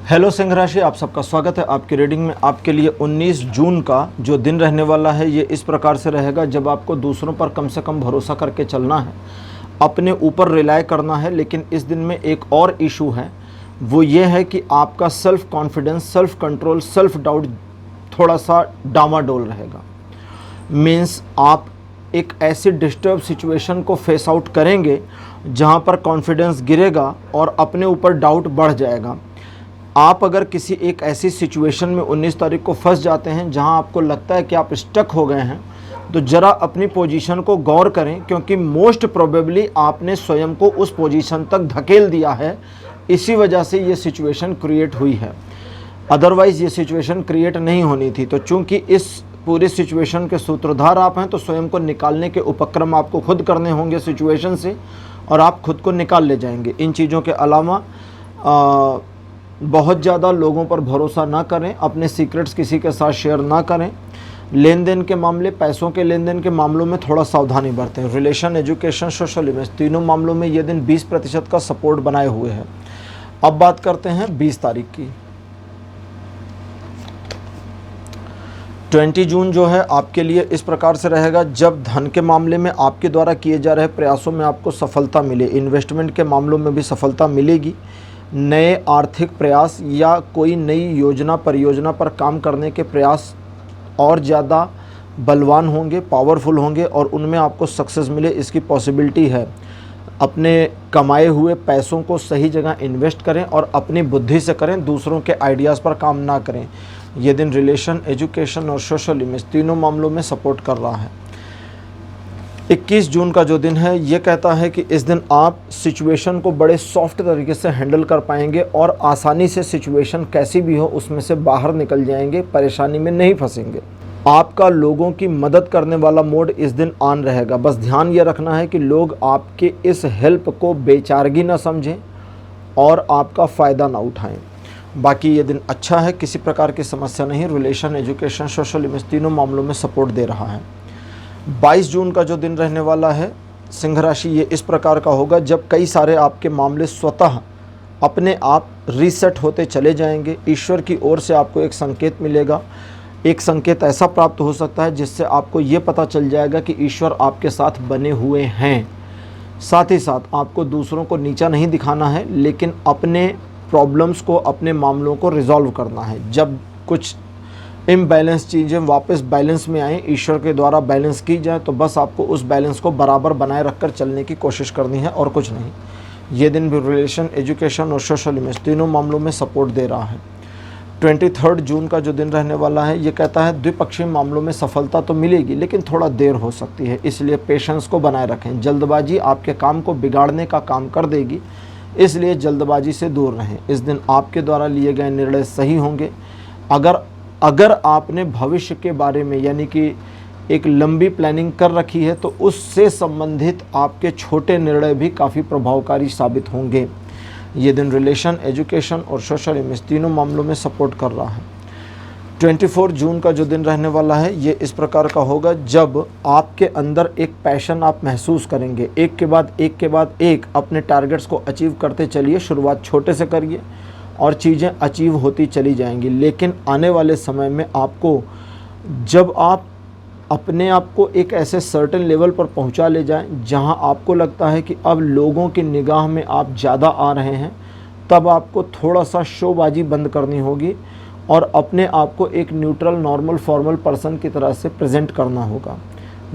हेलो सिंह राशि, आप सबका स्वागत है आपकी रीडिंग में। आपके लिए 19 जून का जो दिन रहने वाला है ये इस प्रकार से रहेगा, जब आपको दूसरों पर कम से कम भरोसा करके चलना है, अपने ऊपर रिलाय करना है। लेकिन इस दिन में एक और इशू है, वो ये है कि आपका self confidence, self control, self doubt थोड़ा सा डामाडोल रहेगा। मीन्स आप एक ऐसी डिस्टर्ब सिचुएशन को फेस आउट करेंगे जहाँ पर कॉन्फिडेंस गिरेगा और अपने ऊपर डाउट बढ़ जाएगा। आप अगर किसी एक ऐसी सिचुएशन में 19 तारीख को फंस जाते हैं जहां आपको लगता है कि आप स्टक हो गए हैं, तो ज़रा अपनी पोजीशन को गौर करें, क्योंकि मोस्ट प्रोबेबली आपने स्वयं को उस पोजीशन तक धकेल दिया है इसी वजह से ये सिचुएशन क्रिएट हुई है, अदरवाइज़ ये सिचुएशन क्रिएट नहीं होनी थी। तो चूंकि इस पूरी सिचुएशन के सूत्रधार आप हैं, तो स्वयं को निकालने के उपक्रम आपको खुद करने होंगे सिचुएशन से, और आप खुद को निकाल ले जाएंगे। इन चीज़ों के अलावा बहुत ज़्यादा लोगों पर भरोसा ना करें, अपने सीक्रेट्स किसी के साथ शेयर ना करें। लेन देन के मामले, पैसों के लेन देन के मामलों में थोड़ा सावधानी बरतें। रिलेशन, एजुकेशन, सोशल इमेज, तीनों मामलों में ये दिन 20% का सपोर्ट बनाए हुए है। अब बात करते हैं 20 तारीख की। 20 जून जो है आपके लिए इस प्रकार से रहेगा, जब धन के मामले में आपके द्वारा किए जा रहे प्रयासों में आपको सफलता मिले, इन्वेस्टमेंट के मामलों में भी सफलता मिलेगी। नए आर्थिक प्रयास या कोई नई योजना, परियोजना पर काम करने के प्रयास और ज़्यादा बलवान होंगे, पावरफुल होंगे, और उनमें आपको सक्सेस मिले, इसकी पॉसिबिलिटी है। अपने कमाए हुए पैसों को सही जगह इन्वेस्ट करें और अपनी बुद्धि से करें, दूसरों के आइडियाज़ पर काम ना करें। ये दिन रिलेशन, एजुकेशन और सोशल इमेज तीनों मामलों में सपोर्ट कर रहा है। 21 जून का जो दिन है, ये कहता है कि इस दिन आप सिचुएशन को बड़े सॉफ्ट तरीके से हैंडल कर पाएंगे और आसानी से सिचुएशन कैसी भी हो उसमें से बाहर निकल जाएंगे, परेशानी में नहीं फंसेंगे। आपका लोगों की मदद करने वाला मोड इस दिन ऑन रहेगा। बस ध्यान ये रखना है कि लोग आपके इस हेल्प को बेचारगी ना समझें और आपका फ़ायदा ना उठाएं। बाकी ये दिन अच्छा है, किसी प्रकार की समस्या नहीं। रिलेशन, एजुकेशन, सोशल इमेज तीनों मामलों में सपोर्ट दे रहा है। 22 जून का जो दिन रहने वाला है सिंह राशि, ये इस प्रकार का होगा, जब कई सारे आपके मामले स्वतः अपने आप रीसेट होते चले जाएंगे। ईश्वर की ओर से आपको एक संकेत मिलेगा। एक संकेत ऐसा प्राप्त हो सकता है जिससे आपको ये पता चल जाएगा कि ईश्वर आपके साथ बने हुए हैं। साथ ही साथ आपको दूसरों को नीचा नहीं दिखाना है, लेकिन अपने प्रॉब्लम्स को, अपने मामलों को रिजॉल्व करना है। जब कुछ इम्बैलेंस चीज़ें वापस बैलेंस में आएँ, ईश्वर के द्वारा बैलेंस की जाए, तो बस आपको उस बैलेंस को बराबर बनाए रखकर चलने की कोशिश करनी है और कुछ नहीं। ये दिन भी रिलेशन, एजुकेशन और सोशल इमेज तीनों मामलों में सपोर्ट दे रहा है। 23 जून का जो दिन रहने वाला है, ये कहता है द्विपक्षीय मामलों में सफलता तो मिलेगी, लेकिन थोड़ा देर हो सकती है, इसलिए पेशेंस को बनाए रखें। जल्दबाजी आपके काम को बिगाड़ने का काम कर देगी, इसलिए जल्दबाजी से दूर रहें। इस दिन आपके द्वारा लिए गए निर्णय सही होंगे। अगर आपने भविष्य के बारे में, यानी कि एक लंबी प्लानिंग कर रखी है, तो उससे संबंधित आपके छोटे निर्णय भी काफ़ी प्रभावकारी साबित होंगे। ये दिन रिलेशन, एजुकेशन और सोशल इमेज तीनों मामलों में सपोर्ट कर रहा है। 24 जून का जो दिन रहने वाला है, ये इस प्रकार का होगा, जब आपके अंदर एक पैशन आप महसूस करेंगे। एक के बाद एक अपने टारगेट्स को अचीव करते चलिए। शुरुआत छोटे से करिए और चीज़ें अचीव होती चली जाएंगी, लेकिन आने वाले समय में आपको, जब आप अपने आप को एक ऐसे सर्टेन लेवल पर पहुंचा ले जाएं जहां आपको लगता है कि अब लोगों की निगाह में आप ज़्यादा आ रहे हैं, तब आपको थोड़ा सा शोबाजी बंद करनी होगी और अपने आप को एक न्यूट्रल, नॉर्मल, फॉर्मल पर्सन की तरह से प्रेजेंट करना होगा।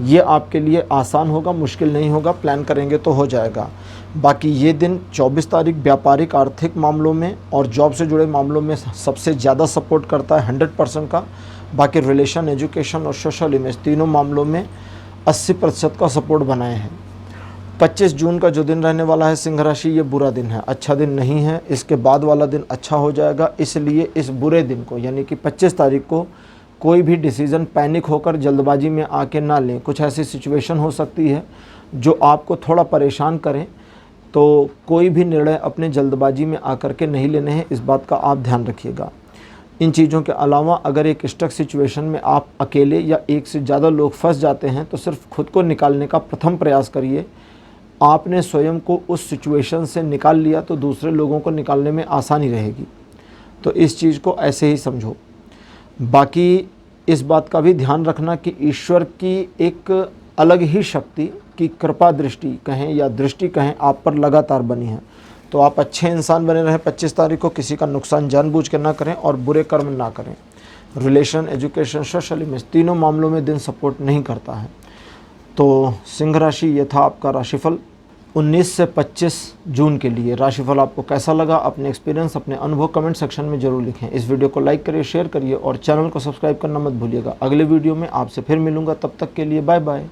ये आपके लिए आसान होगा, मुश्किल नहीं होगा, प्लान करेंगे तो हो जाएगा। बाकी ये दिन 24 तारीख व्यापारिक, आर्थिक मामलों में और जॉब से जुड़े मामलों में सबसे ज़्यादा सपोर्ट करता है, 100% का। बाकी रिलेशन, एजुकेशन और सोशल इमेज तीनों मामलों में 80% का सपोर्ट बनाए हैं। 25 जून का जो दिन रहने वाला है सिंह राशि, ये बुरा दिन है, अच्छा दिन नहीं है। इसके बाद वाला दिन अच्छा हो जाएगा, इसलिए इस बुरे दिन को, यानी कि 25 तारीख को कोई भी डिसीज़न पैनिक होकर जल्दबाजी में आके ना लें। कुछ ऐसी सिचुएशन हो सकती है जो आपको थोड़ा परेशान करें, तो कोई भी निर्णय अपने जल्दबाजी में आकर के नहीं लेने हैं, इस बात का आप ध्यान रखिएगा। इन चीज़ों के अलावा अगर एक स्टक सिचुएशन में आप अकेले या एक से ज़्यादा लोग फंस जाते हैं, तो सिर्फ खुद को निकालने का प्रथम प्रयास करिए। आपने स्वयं को उस सिचुएशन से निकाल लिया तो दूसरे लोगों को निकालने में आसानी रहेगी। तो इस चीज़ को ऐसे ही समझो। बाकी इस बात का भी ध्यान रखना कि ईश्वर की एक अलग ही शक्ति की कृपा दृष्टि कहें या दृष्टि कहें, आप पर लगातार बनी है। तो आप अच्छे इंसान बने रहें। 25 तारीख को किसी का नुकसान जानबूझ के ना करें और बुरे कर्म ना करें। रिलेशन, एजुकेशन, सोशल इमेज तीनों मामलों में दिन सपोर्ट नहीं करता है। तो सिंह राशि, ये था आपका राशिफल 19 से 25 जून के लिए। राशिफल आपको कैसा लगा, अपने एक्सपीरियंस, अपने अनुभव कमेंट सेक्शन में जरूर लिखें। इस वीडियो को लाइक करिए, शेयर करिए और चैनल को सब्सक्राइब करना मत भूलिएगा। अगले वीडियो में आपसे फिर मिलूंगा, तब तक के लिए बाय बाय।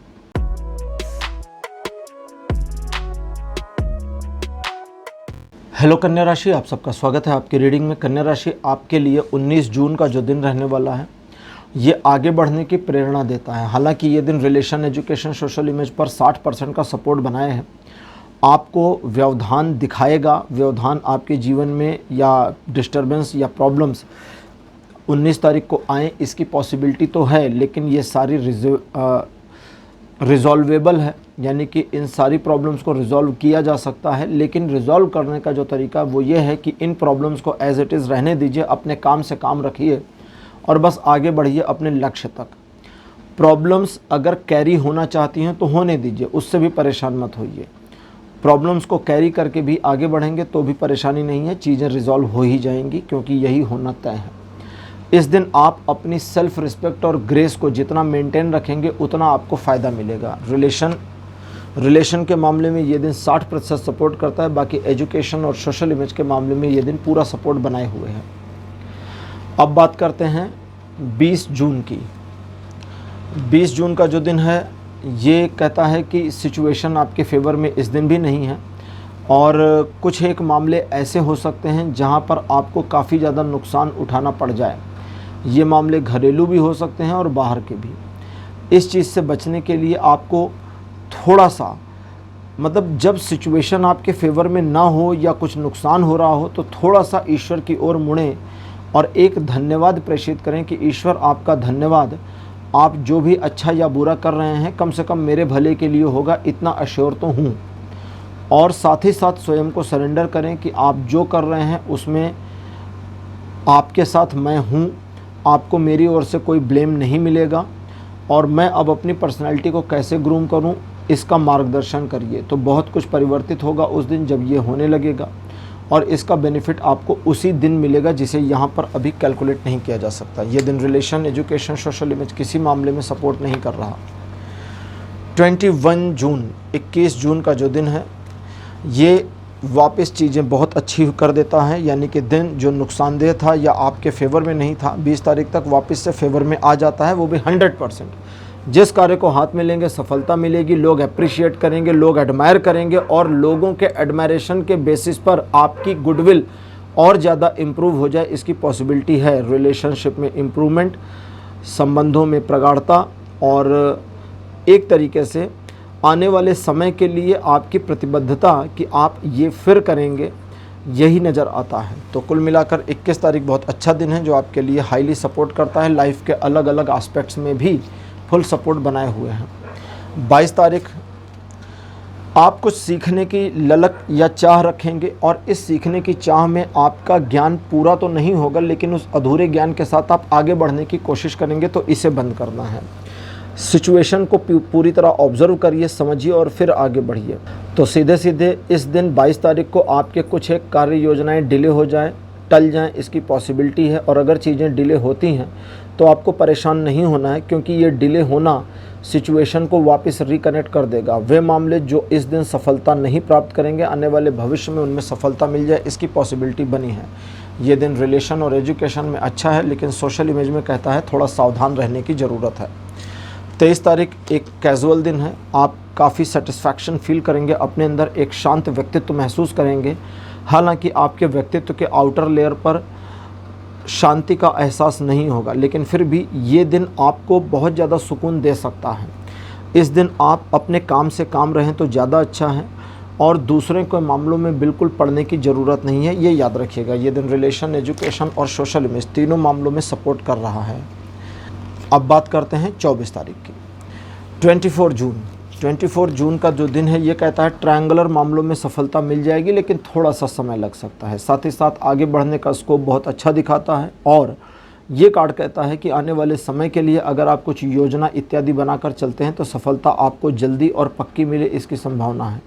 हेलो कन्या राशि, आप सबका स्वागत है आपकी रीडिंग में। कन्या राशि आपके लिए 19 जून का जो दिन रहने वाला है ये आगे बढ़ने की प्रेरणा देता है। हालांकि ये दिन रिलेशन, एजुकेशन, सोशल इमेज पर 60% का सपोर्ट बनाए हैं। आपको व्यवधान दिखाएगा, व्यवधान आपके जीवन में या डिस्टर्बेंस या प्रॉब्लम्स 19 तारीख को आए इसकी पॉसिबिलिटी तो है, लेकिन ये सारी रिजॉल्वेबल है, यानी कि इन सारी प्रॉब्लम्स को रिजॉल्व किया जा सकता है। लेकिन रिजॉल्व करने का जो तरीका वो ये है कि इन प्रॉब्लम्स को एज इट इज़ रहने दीजिए, अपने काम से काम रखिए और बस आगे बढ़िए अपने लक्ष्य तक। प्रॉब्लम्स अगर कैरी होना चाहती हैं तो होने दीजिए, उससे भी परेशान मत होइए। प्रॉब्लम्स को कैरी करके भी आगे बढ़ेंगे तो भी परेशानी नहीं है, चीज़ें रिजॉल्व हो ही जाएंगी, क्योंकि यही होना तय है। इस दिन आप अपनी सेल्फ रिस्पेक्ट और ग्रेस को जितना मेंटेन रखेंगे उतना आपको फ़ायदा मिलेगा। रिलेशन के मामले में ये दिन 60% सपोर्ट करता है, बाकी एजुकेशन और सोशल इमेज के मामले में ये दिन पूरा सपोर्ट बनाए हुए है। अब बात करते हैं 20 जून की। 20 जून का जो दिन है ये कहता है कि सिचुएशन आपके फेवर में इस दिन भी नहीं है और कुछ एक मामले ऐसे हो सकते हैं जहां पर आपको काफ़ी ज़्यादा नुकसान उठाना पड़ जाए। ये मामले घरेलू भी हो सकते हैं और बाहर के भी। इस चीज़ से बचने के लिए आपको थोड़ा सा, मतलब जब सिचुएशन आपके फेवर में ना हो या कुछ नुकसान हो रहा हो तो थोड़ा सा ईश्वर की ओर मुड़ें और एक धन्यवाद प्रेषित करें कि ईश्वर आपका धन्यवाद, आप जो भी अच्छा या बुरा कर रहे हैं कम से कम मेरे भले के लिए होगा, इतना अश्योर तो हूँ। और साथ ही साथ स्वयं को सरेंडर करें कि आप जो कर रहे हैं उसमें आपके साथ मैं हूँ, आपको मेरी ओर से कोई ब्लेम नहीं मिलेगा और मैं अब अपनी पर्सनैलिटी को कैसे ग्रूम करूँ इसका मार्गदर्शन करिए। तो बहुत कुछ परिवर्तित होगा उस दिन जब ये होने लगेगा और इसका बेनिफिट आपको उसी दिन मिलेगा जिसे यहाँ पर अभी कैलकुलेट नहीं किया जा सकता। ये दिन रिलेशन, एजुकेशन, सोशल इमेज किसी मामले में सपोर्ट नहीं कर रहा। 21 जून 21 जून का जो दिन है ये वापस चीज़ें बहुत अच्छी कर देता है, यानी कि दिन जो नुकसानदेह था या आपके फेवर में नहीं था 20 तारीख तक वापस से फेवर में आ जाता है, वो भी 100%। जिस कार्य को हाथ में लेंगे सफलता मिलेगी, लोग अप्रिशिएट करेंगे, लोग एडमायर करेंगे और लोगों के एडमायरेशन के बेसिस पर आपकी गुडविल और ज़्यादा इम्प्रूव हो जाए इसकी पॉसिबिलिटी है। रिलेशनशिप में इम्प्रूवमेंट, संबंधों में प्रगाढ़ता और एक तरीके से आने वाले समय के लिए आपकी प्रतिबद्धता कि आप ये फिर करेंगे, यही नज़र आता है। तो कुल मिलाकर 21 तारीख बहुत अच्छा दिन है जो आपके लिए हाईली सपोर्ट करता है। लाइफ के अलग अलग एस्पेक्ट्स में भी फुल सपोर्ट बनाए हुए हैं। 22 तारीख आप कुछ सीखने की ललक या चाह रखेंगे और इस सीखने की चाह में आपका ज्ञान पूरा तो नहीं होगा, लेकिन उस अधूरे ज्ञान के साथ आप आगे बढ़ने की कोशिश करेंगे, तो इसे बंद करना है। सिचुएशन को पूरी तरह ऑब्जर्व करिए, समझिए और फिर आगे बढ़िए। तो सीधे सीधे इस दिन 22 तारीख को आपके कुछ एक कार्य योजनाएं डिले हो जाएं, टल जाएं, इसकी पॉसिबिलिटी है। और अगर चीज़ें डिले होती हैं तो आपको परेशान नहीं होना है, क्योंकि ये डिले होना सिचुएशन को वापस रिकनेक्ट कर देगा। वे मामले जो इस दिन सफलता नहीं प्राप्त करेंगे, आने वाले भविष्य में उनमें सफलता मिल जाए, इसकी पॉसिबिलिटी बनी है। ये दिन रिलेशन और एजुकेशन में अच्छा है, लेकिन सोशल इमेज में कहता है थोड़ा सावधान रहने की ज़रूरत है। 23 तारीख एक कैजुअल दिन है। आप काफ़ी सेटिस्फैक्शन फील करेंगे, अपने अंदर एक शांत व्यक्तित्व महसूस करेंगे। हालांकि आपके व्यक्तित्व के आउटर लेयर पर शांति का एहसास नहीं होगा, लेकिन फिर भी ये दिन आपको बहुत ज़्यादा सुकून दे सकता है। इस दिन आप अपने काम से काम रहें तो ज़्यादा अच्छा है और दूसरे के मामलों में बिल्कुल पड़ने की ज़रूरत नहीं है, ये याद रखिएगा। ये दिन रिलेशन, एजुकेशन और सोशल इमेज तीनों मामलों में सपोर्ट कर रहा है। अब बात करते हैं 24 तारीख की। 24 जून का जो दिन है ये कहता है ट्रायंगुलर मामलों में सफलता मिल जाएगी, लेकिन थोड़ा सा समय लग सकता है। साथ ही साथ आगे बढ़ने का स्कोप बहुत अच्छा दिखाता है और ये कार्ड कहता है कि आने वाले समय के लिए अगर आप कुछ योजना इत्यादि बनाकर चलते हैं तो सफलता आपको जल्दी और पक्की मिले, इसकी संभावना है।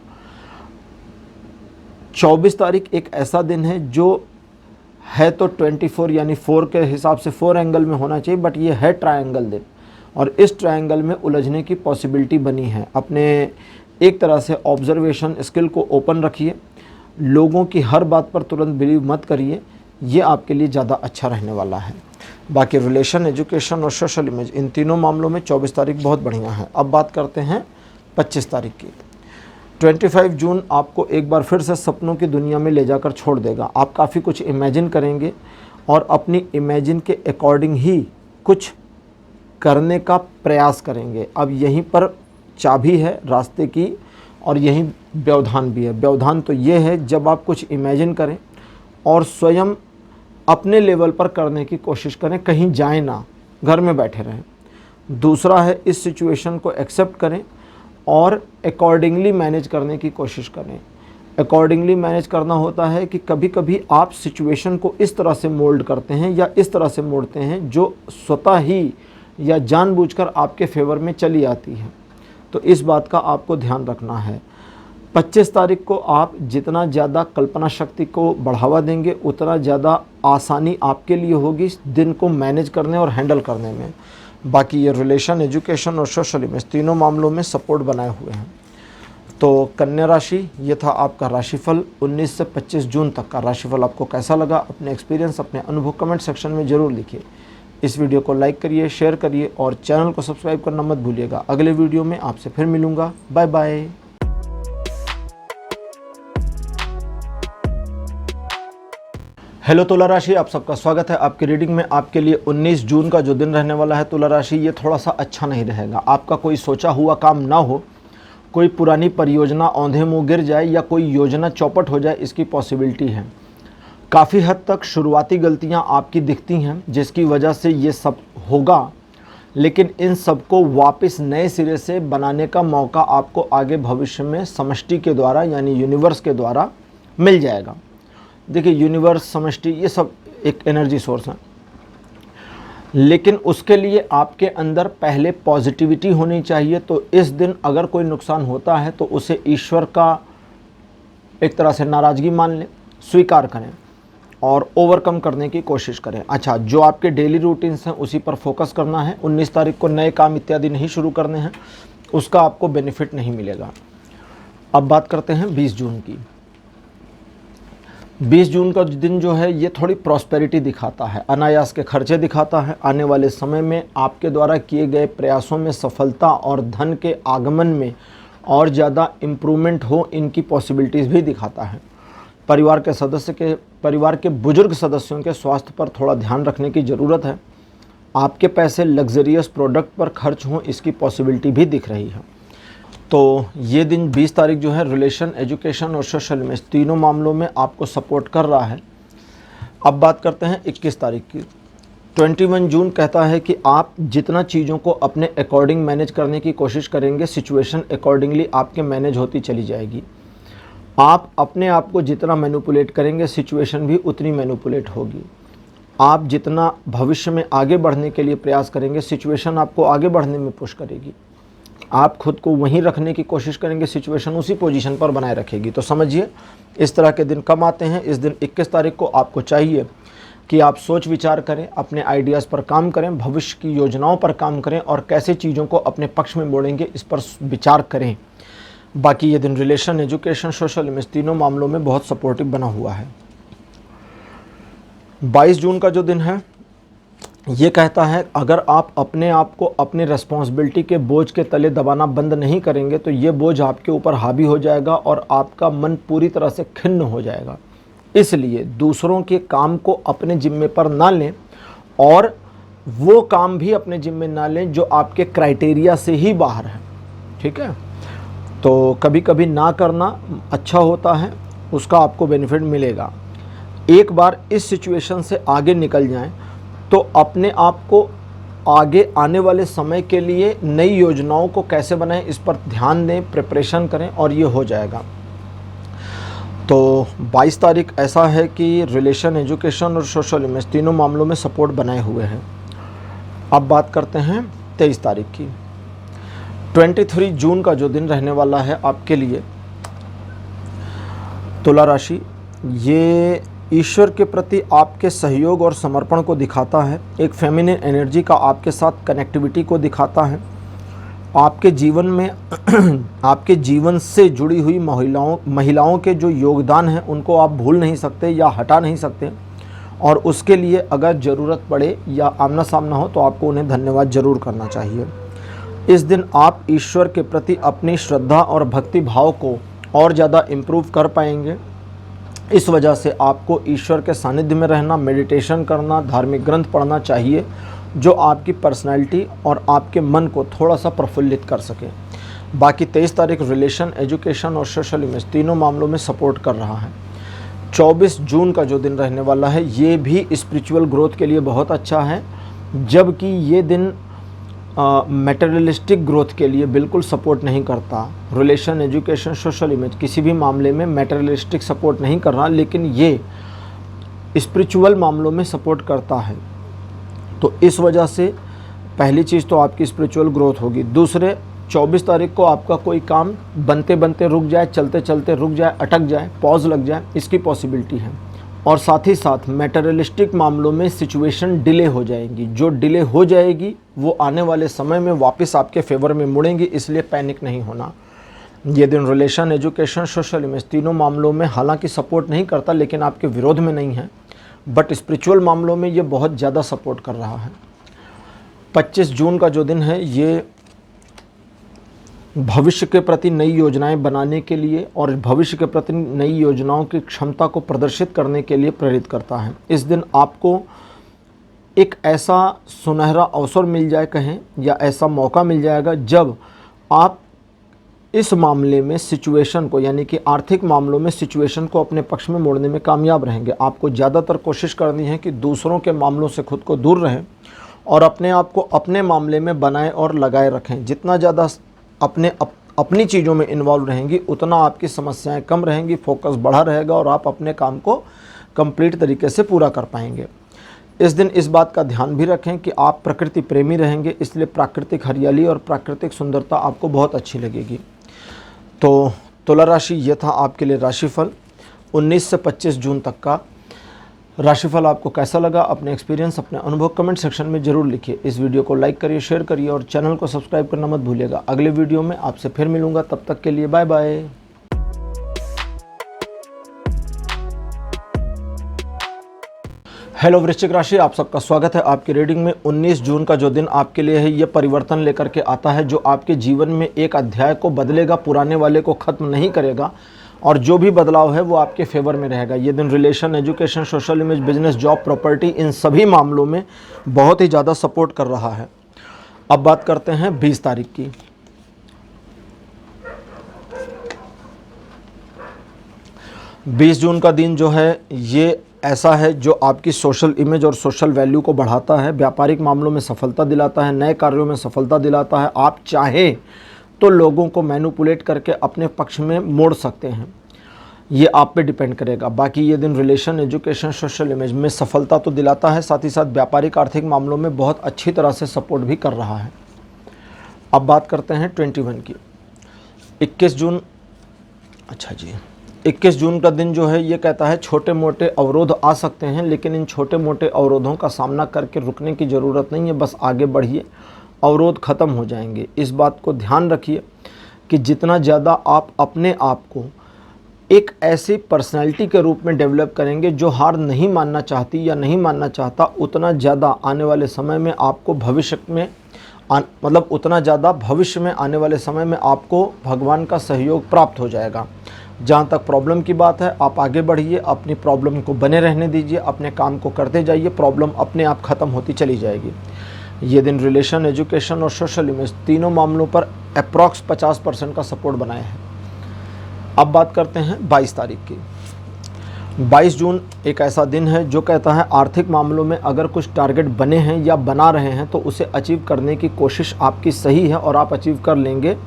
24 तारीख एक ऐसा दिन है जो है तो 24 यानी 4 के हिसाब से 4 एंगल में होना चाहिए, बट ये है ट्रायंगल दिन और इस ट्रायंगल में उलझने की पॉसिबिलिटी बनी है। अपने एक तरह से ऑब्जर्वेशन स्किल को ओपन रखिए, लोगों की हर बात पर तुरंत बिलीव मत करिए, ये आपके लिए ज़्यादा अच्छा रहने वाला है। बाकी रिलेशन, एजुकेशन और सोशल इमेज इन तीनों मामलों में 24 तारीख बहुत बढ़िया है। अब बात करते हैं 25 तारीख की। 25 जून आपको एक बार फिर से सपनों की दुनिया में ले जाकर छोड़ देगा। आप काफ़ी कुछ इमेजिन करेंगे और अपनी इमेजिन के अकॉर्डिंग ही कुछ करने का प्रयास करेंगे। अब यहीं पर चाबी है रास्ते की और यही व्यवधान भी है। व्यवधान तो ये है जब आप कुछ इमेजिन करें और स्वयं अपने लेवल पर करने की कोशिश करें, कहीं जाएं ना, घर में बैठे रहें। दूसरा है इस सिचुएशन को एक्सेप्ट करें और अकॉर्डिंगली मैनेज करने की कोशिश करें। अकॉर्डिंगली मैनेज करना होता है कि कभी कभी आप सिचुएशन को इस तरह से मोल्ड करते हैं या इस तरह से मोड़ते हैं जो स्वतः ही या जानबूझकर आपके फेवर में चली आती है। तो इस बात का आपको ध्यान रखना है। 25 तारीख को आप जितना ज़्यादा कल्पना शक्ति को बढ़ावा देंगे उतना ज़्यादा आसानी आपके लिए होगी इस दिन को मैनेज करने और हैंडल करने में। बाकी ये रिलेशन, एजुकेशन और सोशल इमेज तीनों मामलों में सपोर्ट बनाए हुए हैं। तो कन्या राशि, ये था आपका राशिफल 19 से 25 जून तक का राशिफल। आपको कैसा लगा? अपने एक्सपीरियंस, अपने अनुभव कमेंट सेक्शन में ज़रूर लिखिए। इस वीडियो को लाइक करिए, शेयर करिए और चैनल को सब्सक्राइब करना मत भूलिएगा। अगले वीडियो में आपसे फिर मिलूँगा। Bye bye. हेलो तुला राशि, आप सबका स्वागत है आपकी रीडिंग में। आपके लिए 19 जून का जो दिन रहने वाला है तुला राशि, ये थोड़ा सा अच्छा नहीं रहेगा। आपका कोई सोचा हुआ काम ना हो, कोई पुरानी परियोजना औंधे मुँह गिर जाए या कोई योजना चौपट हो जाए, इसकी पॉसिबिलिटी है। काफ़ी हद तक शुरुआती गलतियां आपकी दिखती हैं जिसकी वजह से ये सब होगा, लेकिन इन सब को वापस नए सिरे से बनाने का मौका आपको आगे भविष्य में समष्टि के द्वारा यानी यूनिवर्स के द्वारा मिल जाएगा। देखिए, यूनिवर्स, समष्टि, ये सब एक एनर्जी सोर्स है, लेकिन उसके लिए आपके अंदर पहले पॉजिटिविटी होनी चाहिए। तो इस दिन अगर कोई नुकसान होता है तो उसे ईश्वर का एक तरह से नाराज़गी मान लें, स्वीकार करें और ओवरकम करने की कोशिश करें। अच्छा, जो आपके डेली रूटीन्स हैं उसी पर फोकस करना है। 19 तारीख को नए काम इत्यादि नहीं शुरू करने हैं, उसका आपको बेनिफिट नहीं मिलेगा। अब बात करते हैं 20 जून की। 20 जून का दिन जो है ये थोड़ी प्रॉस्पेरिटी दिखाता है, अनायास के खर्चे दिखाता है। आने वाले समय में आपके द्वारा किए गए प्रयासों में सफलता और धन के आगमन में और ज़्यादा इम्प्रूवमेंट हो, इनकी पॉसिबिलिटीज़ भी दिखाता है। परिवार के बुजुर्ग सदस्यों के स्वास्थ्य पर थोड़ा ध्यान रखने की ज़रूरत है। आपके पैसे लग्जरियस प्रोडक्ट पर खर्च हों, इसकी पॉसिबिलिटी भी दिख रही है। तो ये दिन 20 तारीख जो है रिलेशन, एजुकेशन और सोशल इमेज तीनों मामलों में आपको सपोर्ट कर रहा है। अब बात करते हैं 21 तारीख की। 21 जून कहता है कि आप जितना चीज़ों को अपने अकॉर्डिंग मैनेज करने की कोशिश करेंगे, सिचुएशन अकॉर्डिंगली आपके मैनेज होती चली जाएगी। आप अपने आप को जितना मैनिपुलेट करेंगे, सिचुएशन भी उतनी मैनिपुलेट होगी। आप जितना भविष्य में आगे बढ़ने के लिए प्रयास करेंगे, सिचुएशन आपको आगे बढ़ने में पुश करेगी। आप खुद को वहीं रखने की कोशिश करेंगे, सिचुएशन उसी पोजीशन पर बनाए रखेगी। तो समझिए, इस तरह के दिन कम आते हैं। इस दिन 21 तारीख को आपको चाहिए कि आप सोच विचार करें, अपने आइडियाज़ पर काम करें, भविष्य की योजनाओं पर काम करें और कैसे चीज़ों को अपने पक्ष में मोड़ेंगे, इस पर विचार करें। बाकी ये दिन रिलेशन, एजुकेशन, सोशल इमेज तीनों मामलों में बहुत सपोर्टिव बना हुआ है। 22 जून का जो दिन है ये कहता है, अगर आप अपने आप को अपने रिस्पॉन्सिबिलिटी के बोझ के तले दबाना बंद नहीं करेंगे तो ये बोझ आपके ऊपर हावी हो जाएगा और आपका मन पूरी तरह से खिन्न हो जाएगा। इसलिए दूसरों के काम को अपने जिम्मे पर ना लें और वो काम भी अपने जिम्मे ना लें जो आपके क्राइटेरिया से ही बाहर है। ठीक है, तो कभी कभी ना करना अच्छा होता है, उसका आपको बेनिफिट मिलेगा। एक बार इस सिचुएशन से आगे निकल जाएं तो अपने आप को आगे आने वाले समय के लिए नई योजनाओं को कैसे बनाएं, इस पर ध्यान दें, प्रिपरेशन करें और ये हो जाएगा। तो 22 तारीख ऐसा है कि रिलेशन, एजुकेशन और सोशल इमेज तीनों मामलों में सपोर्ट बनाए हुए हैं। अब बात करते हैं 23 तारीख की। 23 जून का जो दिन रहने वाला है आपके लिए तुला राशि, ये ईश्वर के प्रति आपके सहयोग और समर्पण को दिखाता है। एक फेमिनिन एनर्जी का आपके साथ कनेक्टिविटी को दिखाता है। आपके जीवन में आपके जीवन से जुड़ी हुई महिलाओं के जो योगदान है उनको आप भूल नहीं सकते या हटा नहीं सकते, और उसके लिए अगर ज़रूरत पड़े या आमना सामना हो तो आपको उन्हें धन्यवाद ज़रूर करना चाहिए। इस दिन आप ईश्वर के प्रति अपनी श्रद्धा और भक्ति भाव को और ज़्यादा इम्प्रूव कर पाएंगे। इस वजह से आपको ईश्वर के सानिध्य में रहना, मेडिटेशन करना, धार्मिक ग्रंथ पढ़ना चाहिए, जो आपकी पर्सनैलिटी और आपके मन को थोड़ा सा प्रफुल्लित कर सके। बाकी 23 तारीख रिलेशन, एजुकेशन और सोशल इमेज तीनों मामलों में सपोर्ट कर रहा है। 24 जून का जो दिन रहने वाला है ये भी स्पिरिचुअल ग्रोथ के लिए बहुत अच्छा है, जबकि ये दिन मटेरियलिस्टिक ग्रोथ के लिए बिल्कुल सपोर्ट नहीं करता। रिलेशन, एजुकेशन, सोशल इमेज किसी भी मामले में मटेरियलिस्टिक सपोर्ट नहीं कर रहा, लेकिन ये स्पिरिचुअल मामलों में सपोर्ट करता है। तो इस वजह से पहली चीज़ तो आपकी स्पिरिचुअल ग्रोथ होगी। दूसरे, 24 तारीख को आपका कोई काम बनते बनते रुक जाए, चलते चलते रुक जाए, अटक जाए, पॉज लग जाए, इसकी पॉसिबिलिटी है। और साथ ही साथ मटेरियलिस्टिक मामलों में सिचुएशन डिले हो जाएगी। जो डिले हो जाएगी वो आने वाले समय में वापस आपके फेवर में मुड़ेंगी, इसलिए पैनिक नहीं होना। ये दिन रिलेशन, एजुकेशन, सोशल इमेज तीनों मामलों में हालांकि सपोर्ट नहीं करता, लेकिन आपके विरोध में नहीं है, बट स्पिरिचुअल मामलों में ये बहुत ज़्यादा सपोर्ट कर रहा है। 25 जून का जो दिन है ये भविष्य के प्रति नई योजनाएं बनाने के लिए और भविष्य के प्रति नई योजनाओं की क्षमता को प्रदर्शित करने के लिए प्रेरित करता है। इस दिन आपको एक ऐसा सुनहरा अवसर मिल जाए कहें, या ऐसा मौका मिल जाएगा जब आप इस मामले में सिचुएशन को, यानी कि आर्थिक मामलों में सिचुएशन को अपने पक्ष में मोड़ने में कामयाब रहेंगे। आपको ज़्यादातर कोशिश करनी है कि दूसरों के मामलों से खुद को दूर रहें और अपने आप को अपने मामले में बनाए और लगाए रखें। जितना ज़्यादा अपनी चीज़ों में इन्वॉल्व रहेंगी उतना आपकी समस्याएं कम रहेंगी, फोकस बढ़ा रहेगा और आप अपने काम को कंप्लीट तरीके से पूरा कर पाएंगे। इस दिन इस बात का ध्यान भी रखें कि आप प्रकृति प्रेमी रहेंगे, इसलिए प्राकृतिक हरियाली और प्राकृतिक सुंदरता आपको बहुत अच्छी लगेगी। तो तुला राशि, ये था आपके लिए राशिफल 19 से 25 जून तक का। राशिफल आपको कैसा लगा, अपने एक्सपीरियंस, अपने अनुभव कमेंट सेक्शन में ज़रूर लिखिए। इस वीडियो को लाइक करिए, शेयर करिए और चैनल को सब्सक्राइब करना मत भूलिएगा। अगले वीडियो में आपसे फिर मिलूंगा, तब तक के लिए बाय बाय। हेलो वृश्चिक राशि, आप सबका स्वागत है आपकी रीडिंग में। 19 जून का जो दिन आपके लिए है ये परिवर्तन लेकर के आता है, जो आपके जीवन में एक अध्याय को बदलेगा, पुराने वाले को ख़त्म नहीं करेगा, और जो भी बदलाव है वो आपके फेवर में रहेगा। ये दिन relation, education, social image, business, job, property, इन सभी मामलों में बहुत ही ज़्यादा सपोर्ट कर रहा है। अब बात करते हैं 20 तारीख की। 20 जून का दिन जो है ये ऐसा है जो आपकी सोशल इमेज और सोशल वैल्यू को बढ़ाता है, व्यापारिक मामलों में सफलता दिलाता है, नए कार्यों में सफलता दिलाता है। आप चाहे तो लोगों को मैनिपुलेट करके अपने पक्ष में मोड़ सकते हैं, ये आप पे डिपेंड करेगा। बाकी ये दिन रिलेशन, एजुकेशन, सोशल इमेज में सफलता तो दिलाता है, साथ ही साथ व्यापारिक आर्थिक मामलों में बहुत अच्छी तरह से सपोर्ट भी कर रहा है। अब बात करते हैं 21 की। 21 जून, अच्छा जी, 21 जून का दिन जो है ये कहता है छोटे मोटे अवरोध आ सकते हैं, लेकिन इन छोटे मोटे अवरोधों का सामना करके रुकने की ज़रूरत नहीं है, बस आगे बढ़िए, अवरोध ख़त्म हो जाएंगे। इस बात को ध्यान रखिए कि जितना ज़्यादा आप अपने आप को एक ऐसी पर्सनैलिटी के रूप में डेवलप करेंगे जो हार नहीं मानना चाहती या नहीं मानना चाहता, उतना ज़्यादा आने वाले समय में आपको भविष्य में उतना ज़्यादा भविष्य में आने वाले समय में आपको भगवान का सहयोग प्राप्त हो जाएगा। जहाँ तक प्रॉब्लम की बात है, आप आगे बढ़िए, अपनी प्रॉब्लम को बने रहने दीजिए, अपने काम को करते जाइए, प्रॉब्लम अपने आप ख़त्म होती चली जाएगी। ये दिन रिलेशन, एजुकेशन और सोशल इमेज तीनों मामलों पर अप्रॉक्स 50% का सपोर्ट बनाए हैं। अब बात करते हैं 22 तारीख की। 22 जून एक ऐसा दिन है जो कहता है आर्थिक मामलों में अगर कुछ टारगेट बने हैं या बना रहे हैं तो उसे अचीव करने की कोशिश आपकी सही है और आप अचीव कर लेंगे।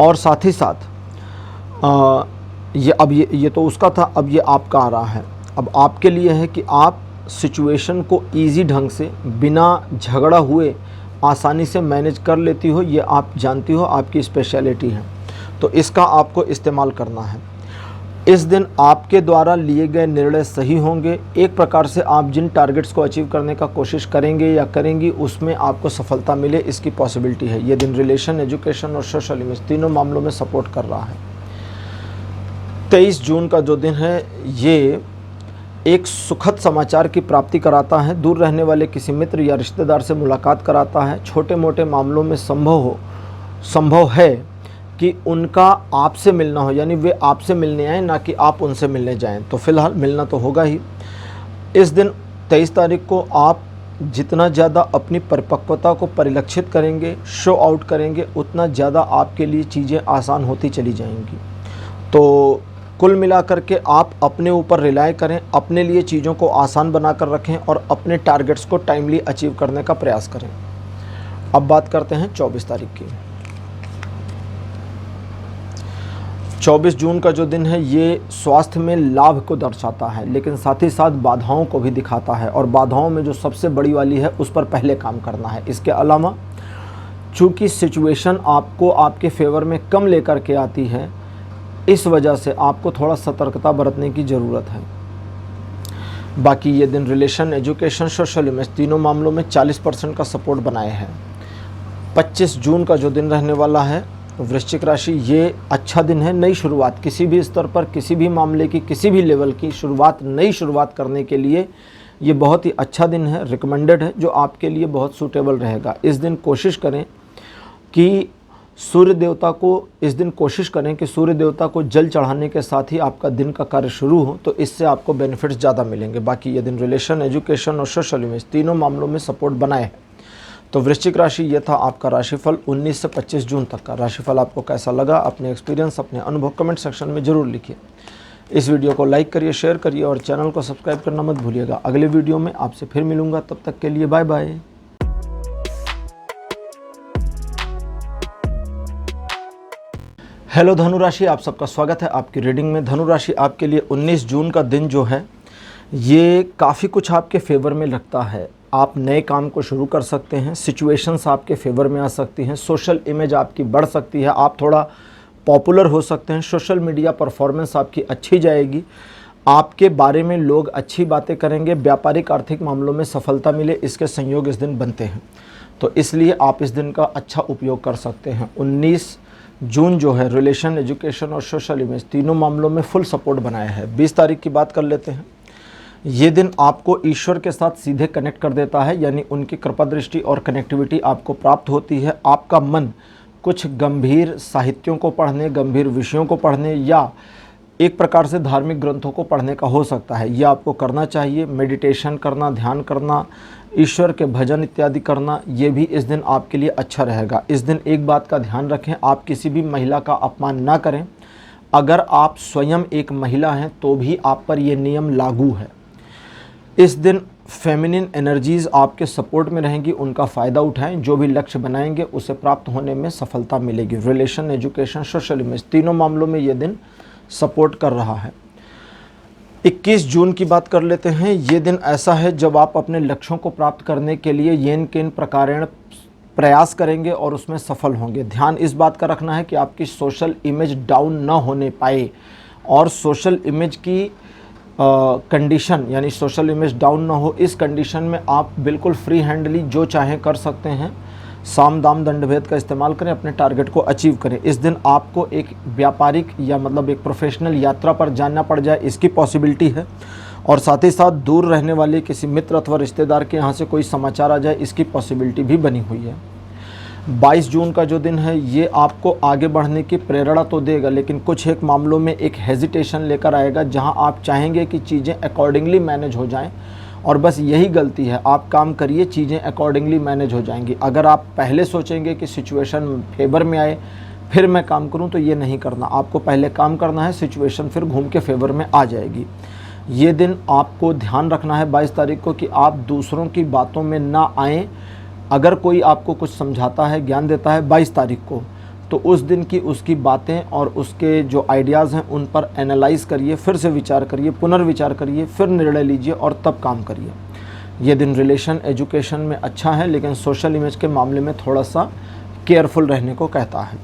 और साथ ही साथ ये तो उसका था, अब ये आपका आ रहा है। अब आपके लिए है कि आप सिचुएशन को इजी ढंग से बिना झगड़ा हुए आसानी से मैनेज कर लेती हो, ये आप जानती हो, आपकी स्पेशलिटी है, तो इसका आपको इस्तेमाल करना है। इस दिन आपके द्वारा लिए गए निर्णय सही होंगे। एक प्रकार से आप जिन टारगेट्स को अचीव करने का कोशिश करेंगे या करेंगी उसमें आपको सफलता मिले, इसकी पॉसिबिलिटी है। ये दिन रिलेशन, एजुकेशन और सोशल इमेज तीनों मामलों में सपोर्ट कर रहा है। 23 जून का जो दिन है ये एक सुखद समाचार की प्राप्ति कराता है। दूर रहने वाले किसी मित्र या रिश्तेदार से मुलाकात कराता है। छोटे मोटे मामलों में संभव है कि उनका आपसे मिलना हो, यानी वे आपसे मिलने आए, ना कि आप उनसे मिलने जाएं। तो फिलहाल मिलना तो होगा ही। इस दिन 23 तारीख को आप जितना ज़्यादा अपनी परिपक्वता को परिलक्षित करेंगे, शो आउट करेंगे, उतना ज़्यादा आपके लिए चीज़ें आसान होती चली जाएंगी। तो कुल मिलाकर के आप अपने ऊपर रिलाय करें, अपने लिए चीज़ों को आसान बनाकर रखें और अपने टारगेट्स को टाइमली अचीव करने का प्रयास करें। अब बात करते हैं 24 तारीख की। 24 जून का जो दिन है ये स्वास्थ्य में लाभ को दर्शाता है, लेकिन साथ ही साथ बाधाओं को भी दिखाता है, और बाधाओं में जो सबसे बड़ी वाली है उस पर पहले काम करना है। इसके अलावा चूँकि सिचुएशन आपको आपके फेवर में कम लेकर के आती है, इस वजह से आपको थोड़ा सतर्कता बरतने की ज़रूरत है। बाकी ये दिन रिलेशन, एजुकेशन, सोशल इमेज तीनों मामलों में 40% का सपोर्ट बनाए हैं। 25 जून का जो दिन रहने वाला है वृश्चिक राशि, ये अच्छा दिन है। नई शुरुआत, किसी भी स्तर पर, किसी भी मामले की, किसी भी लेवल की शुरुआत, नई शुरुआत करने के लिए ये बहुत ही अच्छा दिन है, रिकमेंडेड है, जो आपके लिए बहुत सूटेबल रहेगा। इस दिन कोशिश करें कि सूर्य देवता को जल चढ़ाने के साथ ही आपका दिन का कार्य शुरू हो, तो इससे आपको बेनिफिट्स ज़्यादा मिलेंगे। बाकी ये दिन रिलेशन, एजुकेशन और सोशल इमेज तीनों मामलों में सपोर्ट बनाए हैं। तो वृश्चिक राशि, ये था आपका राशिफल 19 से 25 जून तक का। राशिफल आपको कैसा लगा, अपने एक्सपीरियंस, अपने अनुभव कमेंट सेक्शन में ज़रूर लिखिए। इस वीडियो को लाइक करिए, शेयर करिए और चैनल को सब्सक्राइब करना मत भूलिएगा। अगले वीडियो में आपसे फिर मिलूँगा, तब तक के लिए बाय बाय। हेलो धनु राशि, आप सबका स्वागत है आपकी रीडिंग में। धनु राशि, आपके लिए 19 जून का दिन जो है ये काफ़ी कुछ आपके फेवर में लगता है। आप नए काम को शुरू कर सकते हैं, सिचुएशंस आपके फेवर में आ सकती हैं, सोशल इमेज आपकी बढ़ सकती है, आप थोड़ा पॉपुलर हो सकते हैं, सोशल मीडिया परफॉर्मेंस आपकी अच्छी जाएगी, आपके बारे में लोग अच्छी बातें करेंगे, व्यापारिक आर्थिक मामलों में सफलता मिले, इसके संयोग इस दिन बनते हैं। तो इसलिए आप इस दिन का अच्छा उपयोग कर सकते हैं। 19 जून जो है रिलेशन, एजुकेशन और सोशल इमेज तीनों मामलों में फुल सपोर्ट बनाया है। 20 तारीख की बात कर लेते हैं। ये दिन आपको ईश्वर के साथ सीधे कनेक्ट कर देता है, यानी उनकी कृपा दृष्टि और कनेक्टिविटी आपको प्राप्त होती है। आपका मन कुछ गंभीर साहित्यों को पढ़ने, गंभीर विषयों को पढ़ने या एक प्रकार से धार्मिक ग्रंथों को पढ़ने का हो सकता है। ये आपको करना चाहिए। मेडिटेशन करना, ध्यान करना, ईश्वर के भजन इत्यादि करना, ये भी इस दिन आपके लिए अच्छा रहेगा। इस दिन एक बात का ध्यान रखें, आप किसी भी महिला का अपमान ना करें। अगर आप स्वयं एक महिला हैं तो भी आप पर ये नियम लागू है। इस दिन फेमिनिन एनर्जीज़ आपके सपोर्ट में रहेंगी, उनका फ़ायदा उठाएं। जो भी लक्ष्य बनाएंगे उसे प्राप्त होने में सफलता मिलेगी। रिलेशन, एजुकेशन, सोशल इमेज तीनों मामलों में ये दिन सपोर्ट कर रहा है। 21 जून की बात कर लेते हैं। ये दिन ऐसा है जब आप अपने लक्ष्यों को प्राप्त करने के लिए येन केन प्रकारेण प्रयास करेंगे और उसमें सफल होंगे। ध्यान इस बात का रखना है कि आपकी सोशल इमेज डाउन ना होने पाए, और सोशल इमेज की कंडीशन यानी सोशल इमेज डाउन ना हो, इस कंडीशन में आप बिल्कुल फ्री हैंडली जो चाहें कर सकते हैं। साम दाम दंड भेद का इस्तेमाल करें, अपने टारगेट को अचीव करें। इस दिन आपको एक व्यापारिक या मतलब एक प्रोफेशनल यात्रा पर जाना पड़ जाए, इसकी पॉसिबिलिटी है। और साथ ही साथ दूर रहने वाले किसी मित्र अथवा रिश्तेदार के यहाँ से कोई समाचार आ जाए, इसकी पॉसिबिलिटी भी बनी हुई है। 22 जून का जो दिन है ये आपको आगे बढ़ने की प्रेरणा तो देगा, लेकिन कुछ एक मामलों में एक हेजिटेशन लेकर आएगा, जहां आप चाहेंगे कि चीज़ें अकॉर्डिंगली मैनेज हो जाएं, और बस यही गलती है। आप काम करिए, चीज़ें अकॉर्डिंगली मैनेज हो जाएंगी। अगर आप पहले सोचेंगे कि सिचुएशन फेवर में आए फिर मैं काम करूं, तो ये नहीं करना। आपको पहले काम करना है, सिचुएशन फिर घूम के फेवर में आ जाएगी। ये दिन आपको ध्यान रखना है 22 तारीख को कि आप दूसरों की बातों में ना आएँ। अगर कोई आपको कुछ समझाता है, ज्ञान देता है 22 तारीख को, तो उस दिन की उसकी बातें और उसके जो आइडियाज़ हैं उन पर एनालाइज़ करिए, फिर से विचार करिए, पुनर्विचार करिए, फिर निर्णय लीजिए और तब काम करिए। ये दिन रिलेशन, एजुकेशन में अच्छा है, लेकिन सोशल इमेज के मामले में थोड़ा सा केयरफुल रहने को कहता है।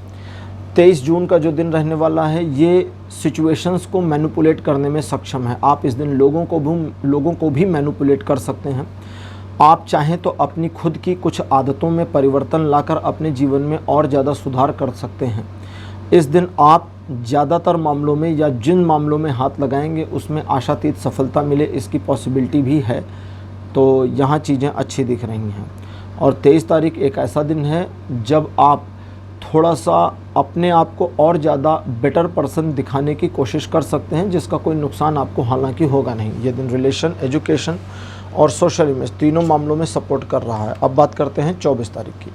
23 जून का जो दिन रहने वाला है ये सिचुएशंस को मैनिपुलेट करने में सक्षम है। आप इस दिन लोगों को भी मैनिपुलेट कर सकते हैं। आप चाहें तो अपनी खुद की कुछ आदतों में परिवर्तन लाकर अपने जीवन में और ज़्यादा सुधार कर सकते हैं। इस दिन आप ज़्यादातर मामलों में या जिन मामलों में हाथ लगाएंगे उसमें आशातीत सफलता मिले, इसकी पॉसिबिलिटी भी है। तो यहाँ चीज़ें अच्छी दिख रही हैं। और 23 तारीख एक ऐसा दिन है जब आप थोड़ा सा अपने आप को और ज़्यादा बेटर पर्सन दिखाने की कोशिश कर सकते हैं, जिसका कोई नुकसान आपको हालांकि होगा नहीं। ये दिन रिलेशन, एजुकेशन और सोशल इमेज तीनों मामलों में सपोर्ट कर रहा है। अब बात करते हैं 24 तारीख की।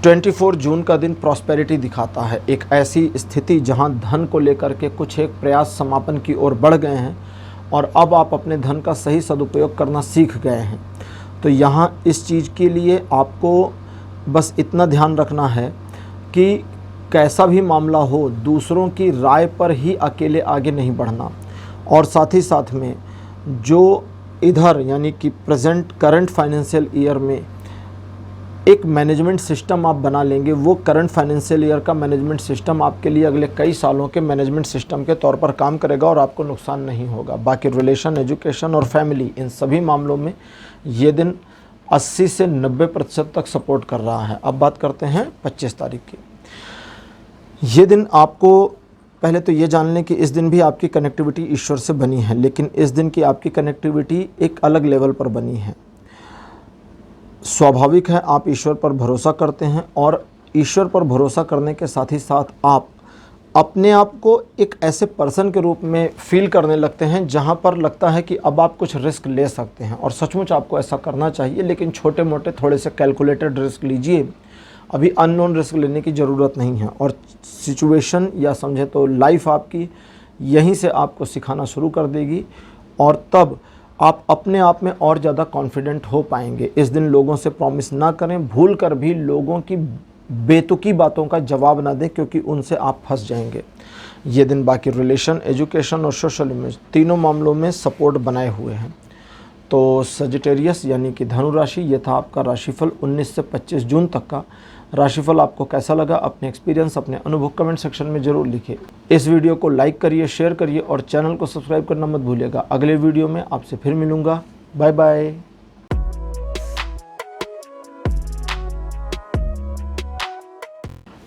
24 जून का दिन प्रॉस्पेरिटी दिखाता है, एक ऐसी स्थिति जहां धन को लेकर के कुछ एक प्रयास समापन की ओर बढ़ गए हैं और अब आप अपने धन का सही सदुपयोग करना सीख गए हैं। तो यहाँ इस चीज़ के लिए आपको बस इतना ध्यान रखना है कि कैसा भी मामला हो, दूसरों की राय पर ही अकेले आगे नहीं बढ़ना। और साथ ही साथ में जो इधर यानी कि करंट फाइनेंशियल ईयर में एक मैनेजमेंट सिस्टम आप बना लेंगे, वो करंट फाइनेंशियल ईयर का मैनेजमेंट सिस्टम आपके लिए अगले कई सालों के मैनेजमेंट सिस्टम के तौर पर काम करेगा और आपको नुकसान नहीं होगा। बाकी रिलेशन, एजुकेशन और फैमिली, इन सभी मामलों में ये दिन 80 से 90% तक सपोर्ट कर रहा है। अब बात करते हैं 25 तारीख की। ये दिन आपको पहले तो ये जान लें कि इस दिन भी आपकी कनेक्टिविटी ईश्वर से बनी है, लेकिन इस दिन की आपकी कनेक्टिविटी एक अलग लेवल पर बनी है। स्वाभाविक है आप ईश्वर पर भरोसा करते हैं और ईश्वर पर भरोसा करने के साथ ही साथ आप अपने आप को एक ऐसे पर्सन के रूप में फील करने लगते हैं जहां पर लगता है कि अब आप कुछ रिस्क ले सकते हैं, और सचमुच आपको ऐसा करना चाहिए, लेकिन छोटे मोटे थोड़े से कैलकुलेटेड रिस्क लीजिए। अभी अननोन रिस्क लेने की ज़रूरत नहीं है और सिचुएशन या समझे तो लाइफ आपकी यहीं से आपको सिखाना शुरू कर देगी और तब आप अपने आप में और ज़्यादा कॉन्फिडेंट हो पाएंगे। इस दिन लोगों से प्रॉमिस ना करें, भूल कर भी लोगों की बेतुकी बातों का जवाब ना दें, क्योंकि उनसे आप फंस जाएंगे। ये दिन बाकी रिलेशन, एजुकेशन और सोशल इमेज तीनों मामलों में सपोर्ट बनाए हुए हैं। तो सजिटेरियस यानी कि धनु राशि, ये था आपका राशिफल 19 से 25 जून तक का। राशिफल आपको कैसा लगा, अपने एक्सपीरियंस, अपने अनुभव कमेंट सेक्शन में ज़रूर लिखिए। इस वीडियो को लाइक करिए, शेयर करिए और चैनल को सब्सक्राइब करना मत भूलिएगा। अगले वीडियो में आपसे फिर मिलूँगा। Bye bye.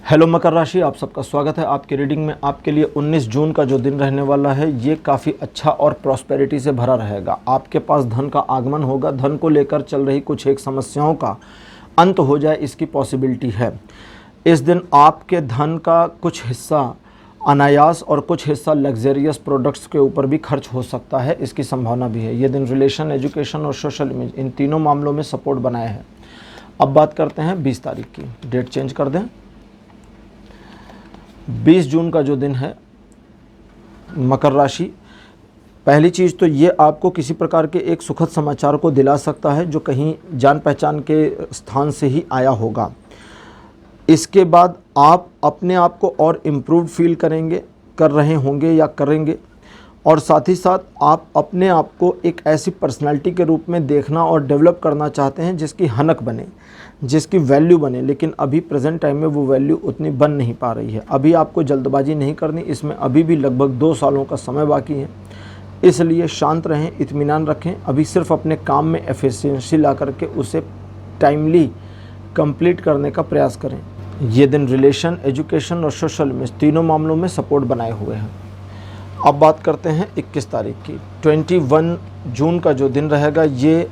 हेलो मकर राशि, आप सबका स्वागत है आपकी रीडिंग में। आपके लिए 19 जून का जो दिन रहने वाला है ये काफ़ी अच्छा और प्रॉस्पेरिटी से भरा रहेगा। आपके पास धन का आगमन होगा, धन को लेकर चल रही कुछ एक समस्याओं का अंत हो जाए, इसकी पॉसिबिलिटी है। इस दिन आपके धन का कुछ हिस्सा अनायास और कुछ हिस्सा लग्जरियस प्रोडक्ट्स के ऊपर भी खर्च हो सकता है, इसकी संभावना भी है। ये दिन रिलेशन, एजुकेशन और सोशल इमेज इन तीनों मामलों में सपोर्ट बनाया है। अब बात करते हैं 20 तारीख की। डेट चेंज कर दें। 20 जून का जो दिन है मकर राशि, पहली चीज़ तो ये आपको किसी प्रकार के एक सुखद समाचार को दिला सकता है जो कहीं जान पहचान के स्थान से ही आया होगा। इसके बाद आप अपने आप को और इम्प्रूव्ड फील कर रहे होंगे या करेंगे, और साथ ही साथ आप अपने आप को एक ऐसी पर्सनालिटी के रूप में देखना और डेवलप करना चाहते हैं जिसकी हनक बने, जिसकी वैल्यू बने, लेकिन अभी प्रेजेंट टाइम में वो वैल्यू उतनी बन नहीं पा रही है। अभी आपको जल्दबाजी नहीं करनी, इसमें अभी भी लगभग 2 सालों का समय बाकी है, इसलिए शांत रहें, इत्मीनान रखें। अभी सिर्फ अपने काम में एफिशिएंसी ला करके उसे टाइमली कंप्लीट करने का प्रयास करें। ये दिन रिलेशन, एजुकेशन और सोशल में तीनों मामलों में सपोर्ट बनाए हुए हैं। अब बात करते हैं 21 तारीख की। 21 जून का जो दिन रहेगा ये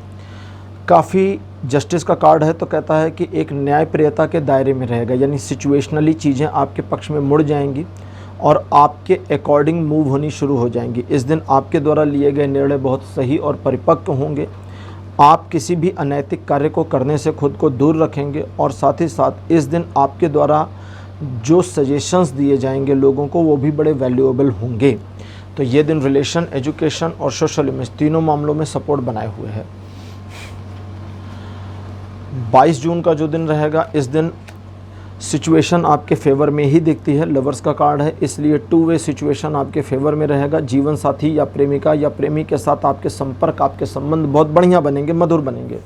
काफ़ी जस्टिस का कार्ड है, तो कहता है कि एक न्यायप्रियता के दायरे में रहेगा, यानी सिचुएशनली चीज़ें आपके पक्ष में मुड़ जाएंगी और आपके अकॉर्डिंग मूव होनी शुरू हो जाएंगी। इस दिन आपके द्वारा लिए गए निर्णय बहुत सही और परिपक्व होंगे। आप किसी भी अनैतिक कार्य को करने से खुद को दूर रखेंगे और साथ ही साथ इस दिन आपके द्वारा जो सजेशंस दिए जाएंगे लोगों को वो भी बड़े वैल्यूएबल होंगे। तो ये दिन रिलेशन, एजुकेशन और सोशल इमेज तीनों मामलों में सपोर्ट बनाए हुए है। 22 जून का जो दिन रहेगा, इस दिन सिचुएशन आपके फेवर में ही दिखती है। लवर्स का कार्ड है, इसलिए 2 वे सिचुएशन आपके फेवर में रहेगा। जीवन साथी या प्रेमिका या प्रेमी के साथ आपके संपर्क, आपके संबंध बहुत बढ़िया बनेंगे, मधुर बनेंगे।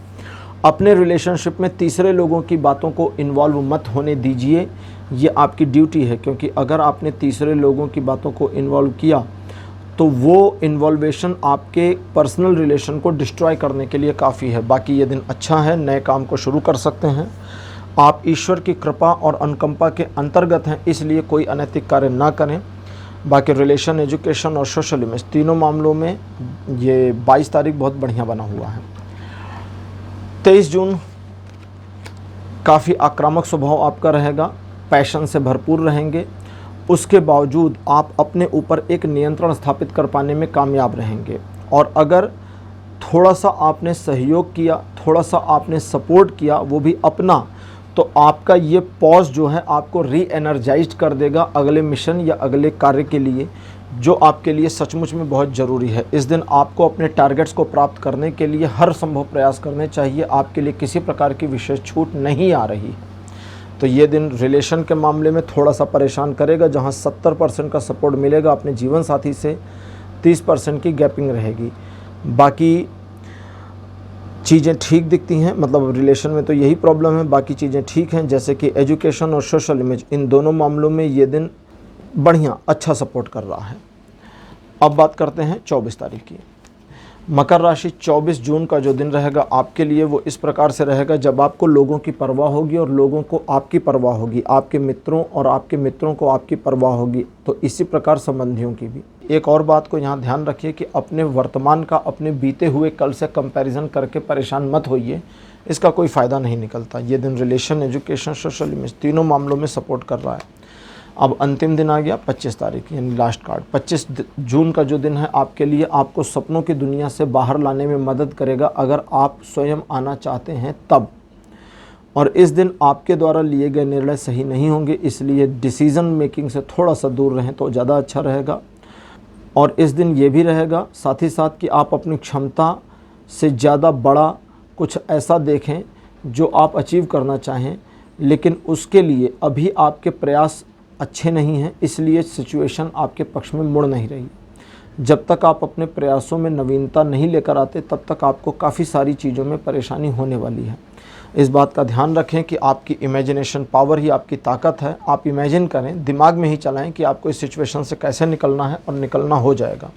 अपने रिलेशनशिप में तीसरे लोगों की बातों को इन्वॉल्व मत होने दीजिए, ये आपकी ड्यूटी है, क्योंकि अगर आपने तीसरे लोगों की बातों को इन्वॉल्व किया तो वो इन्वॉल्वेशन आपके पर्सनल रिलेशन को डिस्ट्रॉय करने के लिए काफ़ी है। बाकी ये दिन अच्छा है, नए काम को शुरू कर सकते हैं। आप ईश्वर की कृपा और अनुकंपा के अंतर्गत हैं, इसलिए कोई अनैतिक कार्य ना करें। बाकी रिलेशन, एजुकेशन और सोशल इमेज तीनों मामलों में ये 22 तारीख बहुत बढ़िया बना हुआ है। 23 जून काफ़ी आक्रामक स्वभाव आपका रहेगा, पैशन से भरपूर रहेंगे, उसके बावजूद आप अपने ऊपर एक नियंत्रण स्थापित कर पाने में कामयाब रहेंगे। और अगर थोड़ा सा आपने सहयोग किया, थोड़ा सा आपने सपोर्ट किया, वो भी अपना, तो आपका ये पॉज जो है आपको री एनर्जाइज्ड कर देगा अगले मिशन या अगले कार्य के लिए, जो आपके लिए सचमुच में बहुत ज़रूरी है। इस दिन आपको अपने टारगेट्स को प्राप्त करने के लिए हर संभव प्रयास करने चाहिए। आपके लिए किसी प्रकार की विशेष छूट नहीं आ रही है। तो ये दिन रिलेशन के मामले में थोड़ा सा परेशान करेगा, जहाँ 70% का सपोर्ट मिलेगा अपने जीवन साथी से, 30% की गैपिंग रहेगी। बाकी चीज़ें ठीक दिखती हैं, मतलब रिलेशन में तो यही प्रॉब्लम है, बाकी चीज़ें ठीक हैं, जैसे कि एजुकेशन और सोशल इमेज, इन दोनों मामलों में ये दिन बढ़िया अच्छा सपोर्ट कर रहा है। अब बात करते हैं 24 तारीख की। मकर राशि, 24 जून का जो दिन रहेगा आपके लिए वो इस प्रकार से रहेगा जब आपको लोगों की परवाह होगी और लोगों को आपकी परवाह होगी, आपके मित्रों और आपके मित्रों को आपकी परवाह होगी, तो इसी प्रकार संबंधियों की भी। एक और बात को यहाँ ध्यान रखिए कि अपने वर्तमान का अपने बीते हुए कल से कंपैरिजन करके परेशान मत होइए, इसका कोई फ़ायदा नहीं निकलता। ये दिन रिलेशन, एजुकेशन, सोशल इमेज तीनों मामलों में सपोर्ट कर रहा है। अब अंतिम दिन आ गया 25 तारीख, यानी लास्ट कार्ड। 25 जून का जो दिन है आपके लिए आपको सपनों की दुनिया से बाहर लाने में मदद करेगा, अगर आप स्वयं आना चाहते हैं तब। और इस दिन आपके द्वारा लिए गए निर्णय सही नहीं होंगे, इसलिए डिसीज़न मेकिंग से थोड़ा सा दूर रहें तो ज़्यादा अच्छा रहेगा। और इस दिन ये भी रहेगा साथ ही साथ कि आप अपनी क्षमता से ज़्यादा बड़ा कुछ ऐसा देखें जो आप अचीव करना चाहें, लेकिन उसके लिए अभी आपके प्रयास अच्छे नहीं हैं, इसलिए सिचुएशन आपके पक्ष में मुड़ नहीं रही। जब तक आप अपने प्रयासों में नवीनता नहीं लेकर आते, तब तक आपको काफ़ी सारी चीज़ों में परेशानी होने वाली है। इस बात का ध्यान रखें कि आपकी इमेजिनेशन पावर ही आपकी ताकत है। आप इमेजिन करें, दिमाग में ही चलाएं कि आपको इस सिचुएशन से कैसे निकलना है, और निकलना हो जाएगा।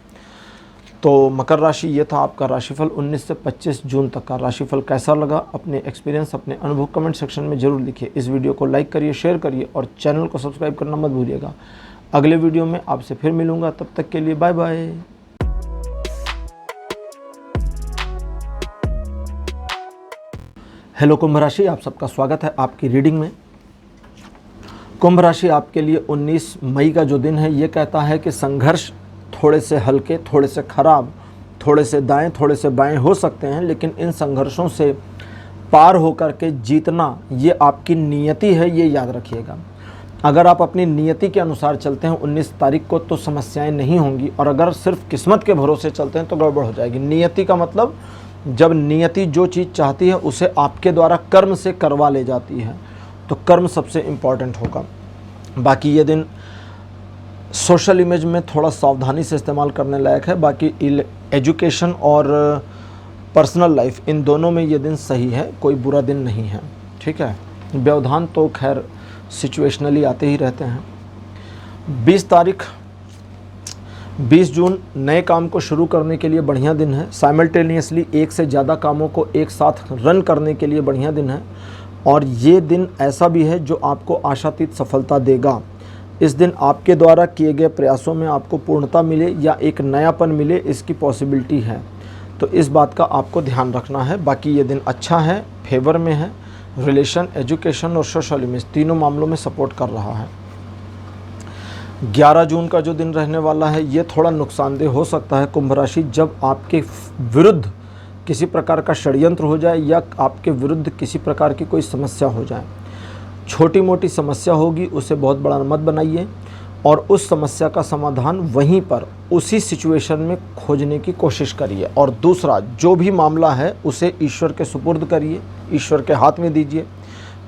तो मकर राशि, ये था आपका राशिफल 19 से 25 जून तक का। राशिफल कैसा लगा, अपने एक्सपीरियंस, अपने अनुभव कमेंट सेक्शन में ज़रूर लिखिए। इस वीडियो को लाइक करिए, शेयर करिए और चैनल को सब्सक्राइब करना मत भूलिएगा। अगले वीडियो में आपसे फिर मिलूँगा, तब तक के लिए बाय बाय। हेलो कुंभ राशि, आप सबका स्वागत है आपकी रीडिंग में। कुंभ राशि, आपके लिए 19 मई का जो दिन है ये कहता है कि संघर्ष थोड़े से हल्के, थोड़े से खराब, थोड़े से दाएं, थोड़े से बाएं हो सकते हैं, लेकिन इन संघर्षों से पार होकर के जीतना ये आपकी नियति है, ये याद रखिएगा। अगर आप अपनी नियति के अनुसार चलते हैं 19 तारीख को तो समस्याएं नहीं होंगी, और अगर सिर्फ किस्मत के भरोसे चलते हैं तो गड़बड़ हो जाएगी। नियति का मतलब जब नियति जो चीज़ चाहती है उसे आपके द्वारा कर्म से करवा ले जाती है, तो कर्म सबसे इम्पॉर्टेंट होगा। बाकी ये दिन सोशल इमेज में थोड़ा सावधानी से इस्तेमाल करने लायक है। बाकी एजुकेशन और पर्सनल लाइफ, इन दोनों में ये दिन सही है, कोई बुरा दिन नहीं है, ठीक है। व्यवधान तो खैर सिचुएशनली आते ही रहते हैं। 20 तारीख 20 जून नए काम को शुरू करने के लिए बढ़िया दिन है। साइमल्टेनियसली एक से ज़्यादा कामों को एक साथ रन करने के लिए बढ़िया दिन है, और ये दिन ऐसा भी है जो आपको आशातीत सफलता देगा। इस दिन आपके द्वारा किए गए प्रयासों में आपको पूर्णता मिले या एक नयापन मिले, इसकी पॉसिबिलिटी है, तो इस बात का आपको ध्यान रखना है। बाकी ये दिन अच्छा है, फेवर में है। रिलेशन, एजुकेशन और सोशल इमेज तीनों मामलों में सपोर्ट कर रहा है। 11 जून का जो दिन रहने वाला है ये थोड़ा नुकसानदेह हो सकता है कुंभ राशि, जब आपके विरुद्ध किसी प्रकार का षड्यंत्र हो जाए या आपके विरुद्ध किसी प्रकार की कोई समस्या हो जाए। छोटी मोटी समस्या होगी, उसे बहुत बड़ा मत बनाइए, और उस समस्या का समाधान वहीं पर उसी सिचुएशन में खोजने की कोशिश करिए। और दूसरा, जो भी मामला है उसे ईश्वर के सुपुर्द करिए, ईश्वर के हाथ में दीजिए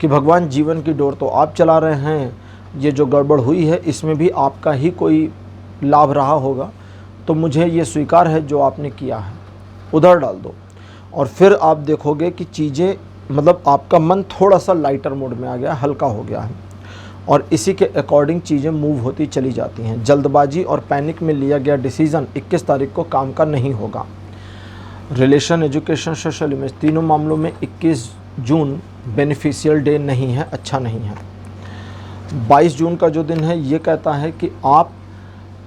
कि भगवान जीवन की डोर तो आप चला रहे हैं, ये जो गड़बड़ हुई है इसमें भी आपका ही कोई लाभ रहा होगा, तो मुझे ये स्वीकार है जो आपने किया है, उधर डाल दो। और फिर आप देखोगे कि चीज़ें, मतलब आपका मन थोड़ा सा लाइटर मोड में आ गया, हल्का हो गया है, और इसी के अकॉर्डिंग चीज़ें मूव होती चली जाती हैं। जल्दबाजी और पैनिक में लिया गया डिसीज़न 21 तारीख को काम का नहीं होगा। रिलेशन, एजुकेशन, सोशल इमेज तीनों मामलों में 21 जून बेनिफिशियल डे नहीं है, अच्छा नहीं है। 22 जून का जो दिन है ये कहता है कि आप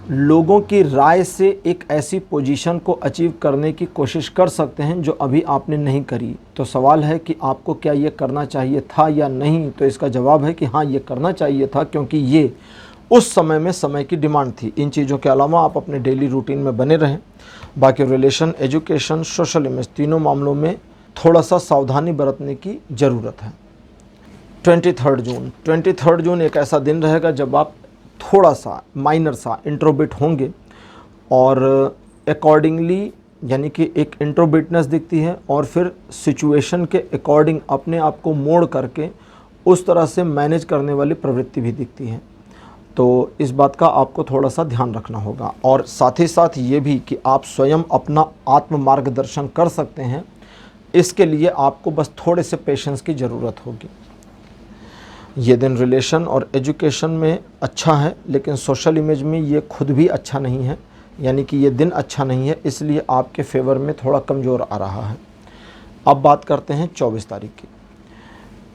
लोगों की राय से एक ऐसी पोजीशन को अचीव करने की कोशिश कर सकते हैं जो अभी आपने नहीं करी। तो सवाल है कि आपको क्या ये करना चाहिए था या नहीं। तो इसका जवाब है कि हाँ, ये करना चाहिए था, क्योंकि ये उस समय में समय की डिमांड थी। इन चीज़ों के अलावा आप अपने डेली रूटीन में बने रहें। बाकी रिलेशन, एजुकेशन, सोशल इमेज, तीनों मामलों में थोड़ा सा सावधानी बरतने की ज़रूरत है। 23 जून एक ऐसा दिन रहेगा जब आप थोड़ा सा माइनर सा इंट्रोबिट होंगे और अकॉर्डिंगली, यानी कि एक इंट्रोबिटनेस दिखती है और फिर सिचुएशन के अकॉर्डिंग अपने आप को मोड़ करके उस तरह से मैनेज करने वाली प्रवृत्ति भी दिखती है। तो इस बात का आपको थोड़ा सा ध्यान रखना होगा। और साथ ही साथ ये भी कि आप स्वयं अपना आत्म मार्गदर्शन कर सकते हैं, इसके लिए आपको बस थोड़े से पेशेंस की ज़रूरत होगी। ये दिन रिलेशन और एजुकेशन में अच्छा है, लेकिन सोशल इमेज में ये खुद भी अच्छा नहीं है, यानी कि ये दिन अच्छा नहीं है, इसलिए आपके फेवर में थोड़ा कमज़ोर आ रहा है। अब बात करते हैं 24 तारीख की।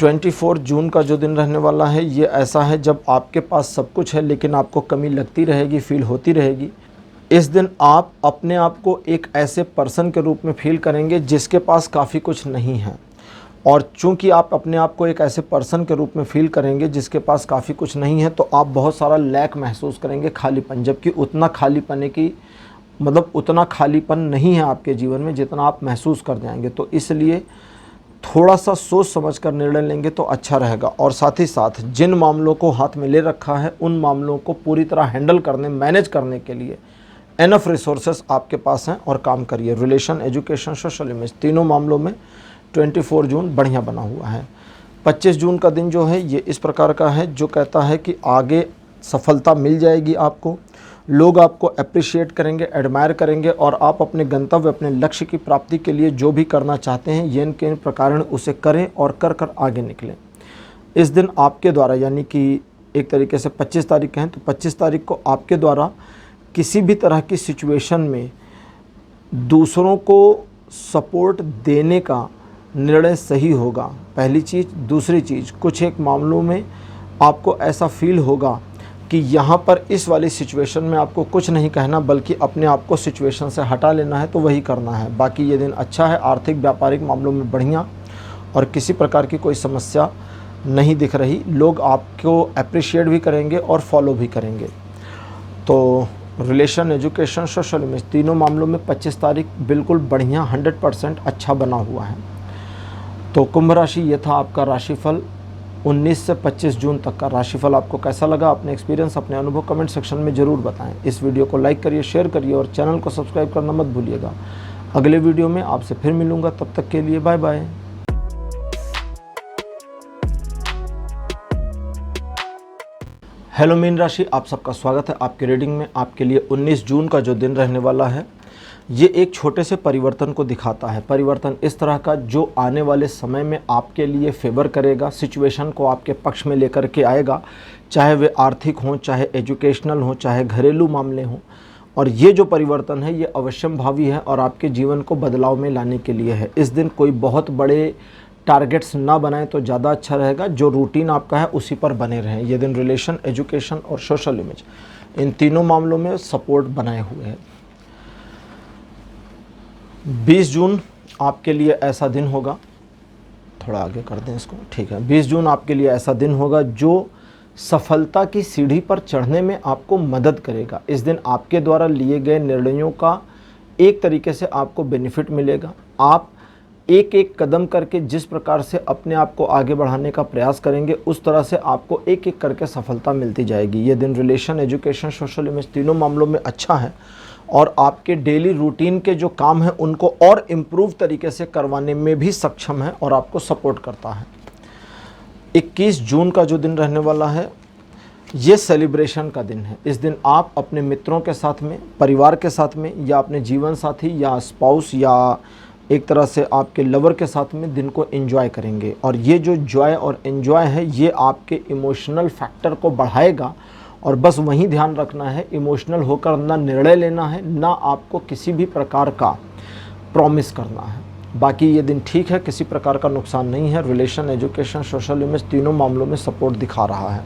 24 जून का जो दिन रहने वाला है, ये ऐसा है जब आपके पास सब कुछ है लेकिन आपको कमी लगती रहेगी, फील होती रहेगी। इस दिन आप अपने आप को एक ऐसे पर्सन के रूप में फील करेंगे जिसके पास काफ़ी कुछ नहीं है। और चूंकि आप अपने आप को एक ऐसे पर्सन के रूप में फील करेंगे जिसके पास काफ़ी कुछ नहीं है, तो आप बहुत सारा लैक महसूस करेंगे, खालीपन, जबकि उतना खालीपने की उतना खालीपन नहीं है आपके जीवन में जितना आप महसूस कर जाएंगे। तो इसलिए थोड़ा सा सोच समझ कर निर्णय लेंगे तो अच्छा रहेगा। और साथ ही साथ जिन मामलों को हाथ में ले रखा है उन मामलों को पूरी तरह हैंडल करने, मैनेज करने के लिए एनफ रिसोर्सेस आपके पास हैं और काम करिए। रिलेशन, एजुकेशन, सोशल इमेज, तीनों मामलों में 24 जून बढ़िया बना हुआ है। 25 जून का दिन जो है ये इस प्रकार का है जो कहता है कि आगे सफलता मिल जाएगी आपको, लोग आपको अप्रिशिएट करेंगे, एडमायर करेंगे और आप अपने गंतव्य, अपने लक्ष्य की प्राप्ति के लिए जो भी करना चाहते हैं इन के प्रकार उसे करें और कर आगे निकलें। इस दिन आपके द्वारा, यानी कि एक तरीके से 25 तारीख कहें तो 25 तारीख को आपके द्वारा किसी भी तरह की सिचुएशन में दूसरों को सपोर्ट देने का निर्णय सही होगा, पहली चीज़। दूसरी चीज़, कुछ एक मामलों में आपको ऐसा फील होगा कि यहाँ पर इस वाली सिचुएशन में आपको कुछ नहीं कहना बल्कि अपने आप को सिचुएशन से हटा लेना है, तो वही करना है। बाकी ये दिन अच्छा है, आर्थिक व्यापारिक मामलों में बढ़िया और किसी प्रकार की कोई समस्या नहीं दिख रही। लोग आपको अप्रिशिएट भी करेंगे और फॉलो भी करेंगे। तो रिलेशन, एजुकेशन, सोशल इमेज, तीनों मामलों में 25 तारीख बिल्कुल बढ़िया 100% अच्छा बना हुआ है। तो कुंभ राशि, ये था आपका राशिफल 19 से 25 जून तक का राशिफल। आपको कैसा लगा? अपने एक्सपीरियंस, अपने अनुभव कमेंट सेक्शन में ज़रूर बताएं। इस वीडियो को लाइक करिए, शेयर करिए और चैनल को सब्सक्राइब करना मत भूलिएगा। अगले वीडियो में आपसे फिर मिलूँगा, तब तक के लिए बाय बाय। हेलो मीन राशि, आप सबका स्वागत है आपकी रीडिंग में। आपके लिए 19 जून का जो दिन रहने वाला है, ये एक छोटे से परिवर्तन को दिखाता है। परिवर्तन इस तरह का जो आने वाले समय में आपके लिए फेवर करेगा, सिचुएशन को आपके पक्ष में लेकर के आएगा, चाहे वे आर्थिक हों, चाहे एजुकेशनल हों, चाहे घरेलू मामले हों। और ये जो परिवर्तन है ये अवश्यंभावी है और आपके जीवन को बदलाव में लाने के लिए है। इस दिन कोई बहुत बड़े टारगेट्स ना बनाएं तो ज़्यादा अच्छा रहेगा। जो रूटीन आपका है उसी पर बने रहें। ये दिन रिलेशन, एजुकेशन और सोशल इमेज, इन तीनों मामलों में सपोर्ट बनाए हुए है। 20 जून आपके लिए ऐसा दिन होगा, थोड़ा आगे कर दें इसको, ठीक है। 20 जून आपके लिए ऐसा दिन होगा जो सफलता की सीढ़ी पर चढ़ने में आपको मदद करेगा। इस दिन आपके द्वारा लिए गए निर्णयों का एक तरीके से आपको बेनिफिट मिलेगा। आप एक एक कदम करके जिस प्रकार से अपने आप को आगे बढ़ाने का प्रयास करेंगे, उस तरह से आपको एक एक करके सफलता मिलती जाएगी। ये दिन रिलेशन, एजुकेशन, सोशल इमेज, तीनों मामलों में अच्छा है और आपके डेली रूटीन के जो काम हैं उनको और इम्प्रूव तरीके से करवाने में भी सक्षम है और आपको सपोर्ट करता है। 21 जून का जो दिन रहने वाला है, ये सेलिब्रेशन का दिन है। इस दिन आप अपने मित्रों के साथ में, परिवार के साथ में या अपने जीवन साथी या स्पाउस या एक तरह से आपके लवर के साथ में दिन को एंजॉय करेंगे। और ये जो जॉय और एंजॉय है ये आपके इमोशनल फैक्टर को बढ़ाएगा। और बस वहीं ध्यान रखना है, इमोशनल होकर ना निर्णय लेना है, ना आपको किसी भी प्रकार का प्रॉमिस करना है। बाकी ये दिन ठीक है, किसी प्रकार का नुकसान नहीं है। रिलेशन, एजुकेशन, सोशल इमेज, तीनों मामलों में सपोर्ट दिखा रहा है।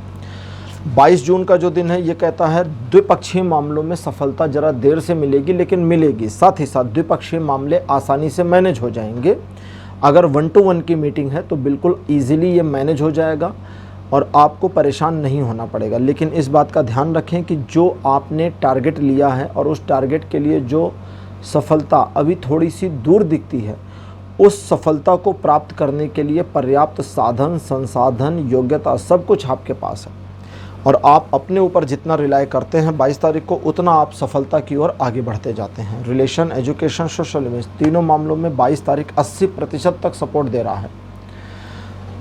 22 जून का जो दिन है ये कहता है द्विपक्षीय मामलों में सफलता जरा देर से मिलेगी लेकिन मिलेगी। साथ ही साथ द्विपक्षीय मामले आसानी से मैनेज हो जाएंगे। अगर 1 to 1 की मीटिंग है तो बिल्कुल ईजिली ये मैनेज हो जाएगा और आपको परेशान नहीं होना पड़ेगा। लेकिन इस बात का ध्यान रखें कि जो आपने टारगेट लिया है और उस टारगेट के लिए जो सफलता अभी थोड़ी सी दूर दिखती है, उस सफलता को प्राप्त करने के लिए पर्याप्त साधन, संसाधन, योग्यता सब कुछ आपके पास है और आप अपने ऊपर जितना रिलाय करते हैं 22 तारीख को, उतना आप सफलता की ओर आगे बढ़ते जाते हैं। रिलेशन, एजुकेशन, सोशल इमेज, तीनों मामलों में 22 तारीख 80% तक सपोर्ट दे रहा है।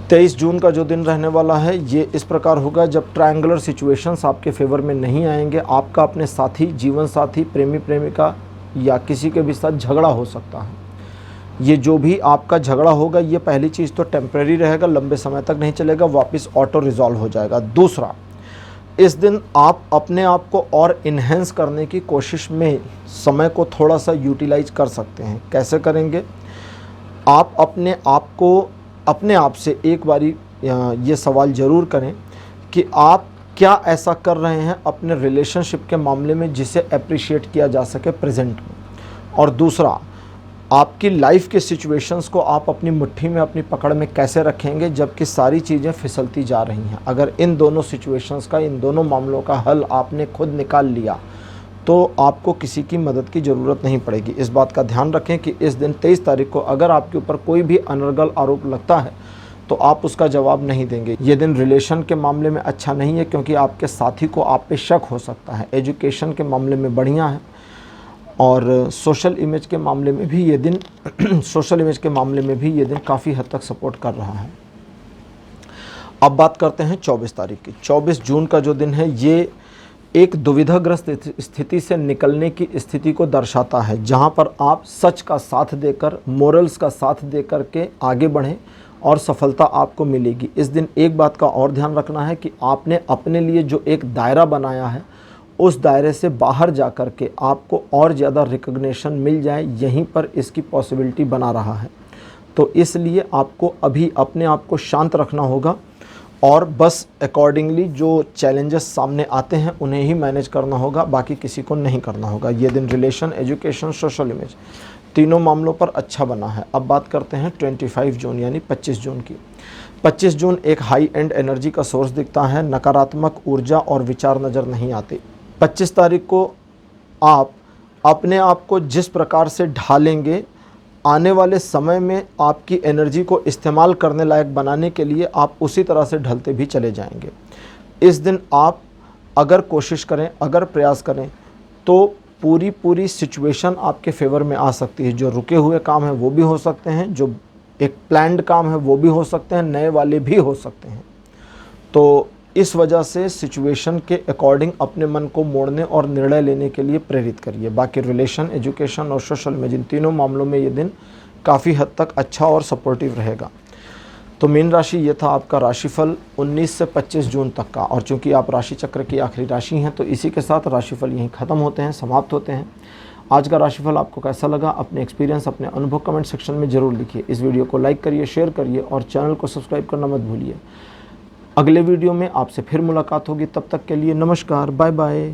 23 जून का जो दिन रहने वाला है ये इस प्रकार होगा जब ट्रायंगुलर सिचुएशंस आपके फेवर में नहीं आएंगे। आपका अपने साथी, जीवन साथी, प्रेमी प्रेमिका या किसी के भी साथ झगड़ा हो सकता है। ये जो भी आपका झगड़ा होगा ये पहली चीज़ तो टेम्परेरी रहेगा, लंबे समय तक नहीं चलेगा, वापस ऑटो रिजॉल्व हो जाएगा। दूसरा, इस दिन आप अपने आप को और इन्हेंस करने की कोशिश में समय को थोड़ा सा यूटिलाइज कर सकते हैं। कैसे करेंगे? आप अपने आप से एक बारी ये सवाल ज़रूर करें कि आप क्या ऐसा कर रहे हैं अपने रिलेशनशिप के मामले में जिसे अप्रिशिएट किया जा सके प्रेजेंट में। और दूसरा, आपकी लाइफ के सिचुएशंस को आप अपनी मुट्ठी में, अपनी पकड़ में कैसे रखेंगे जबकि सारी चीज़ें फिसलती जा रही हैं। अगर इन दोनों सिचुएशंस का, इन दोनों मामलों का हल आपने खुद निकाल लिया तो आपको किसी की मदद की ज़रूरत नहीं पड़ेगी। इस बात का ध्यान रखें कि इस दिन 23 तारीख को अगर आपके ऊपर कोई भी अनर्गल आरोप लगता है तो आप उसका जवाब नहीं देंगे। ये दिन रिलेशन के मामले में अच्छा नहीं है क्योंकि आपके साथी को आप पे शक हो सकता है। एजुकेशन के मामले में बढ़िया है और सोशल इमेज के मामले में भी ये दिन काफ़ी हद तक सपोर्ट कर रहा है। अब बात करते हैं 24 तारीख की। 24 जून का जो दिन है ये एक दुविधाग्रस्त स्थिति से निकलने की स्थिति को दर्शाता है, जहां पर आप सच का साथ देकर, मोरल्स का साथ देकर के आगे बढ़ें और सफलता आपको मिलेगी। इस दिन एक बात का और ध्यान रखना है कि आपने अपने लिए जो एक दायरा बनाया है उस दायरे से बाहर जा कर के आपको और ज़्यादा रिकग्निशन मिल जाए, यहीं पर इसकी पॉसिबिलिटी बना रहा है। तो इसलिए आपको अभी अपने आप को शांत रखना होगा और बस अकॉर्डिंगली जो चैलेंजेस सामने आते हैं उन्हें ही मैनेज करना होगा, बाकी किसी को नहीं करना होगा। ये दिन रिलेशन, एजुकेशन, सोशल इमेज तीनों मामलों पर अच्छा बना है। अब बात करते हैं 25 जून यानी 25 जून की। 25 जून एक हाई एंड एनर्जी का सोर्स दिखता है, नकारात्मक ऊर्जा और विचार नज़र नहीं आते। 25 तारीख को आप अपने आप को जिस प्रकार से ढालेंगे, आने वाले समय में आपकी एनर्जी को इस्तेमाल करने लायक बनाने के लिए आप उसी तरह से ढलते भी चले जाएंगे। इस दिन आप अगर कोशिश करें, अगर प्रयास करें तो पूरी सिचुएशन आपके फेवर में आ सकती है। जो रुके हुए काम हैं वो भी हो सकते हैं, जो एक प्लान्ड काम है वो भी हो सकते हैं, नए वाले भी हो सकते हैं। तो इस वजह से सिचुएशन के अकॉर्डिंग अपने मन को मोड़ने और निर्णय लेने के लिए प्रेरित करिए। बाकी रिलेशन, एजुकेशन और सोशल में जिन तीनों मामलों में ये दिन काफ़ी हद तक अच्छा और सपोर्टिव रहेगा। तो मीन राशि ये था आपका राशिफल 19 से 25 जून तक का। और चूंकि आप राशि चक्र की आखिरी राशि हैं तो इसी के साथ राशिफल यहीं ख़त्म होते हैं, समाप्त होते हैं। आज का राशिफल आपको कैसा लगा? अपने एक्सपीरियंस, अपने अनुभव कमेंट सेक्शन में ज़रूर लिखिए। इस वीडियो को लाइक करिए, शेयर करिए और चैनल को सब्सक्राइब करना मत भूलिए। अगले वीडियो में आपसे फिर मुलाकात होगी, तब तक के लिए नमस्कार, बाय बाय।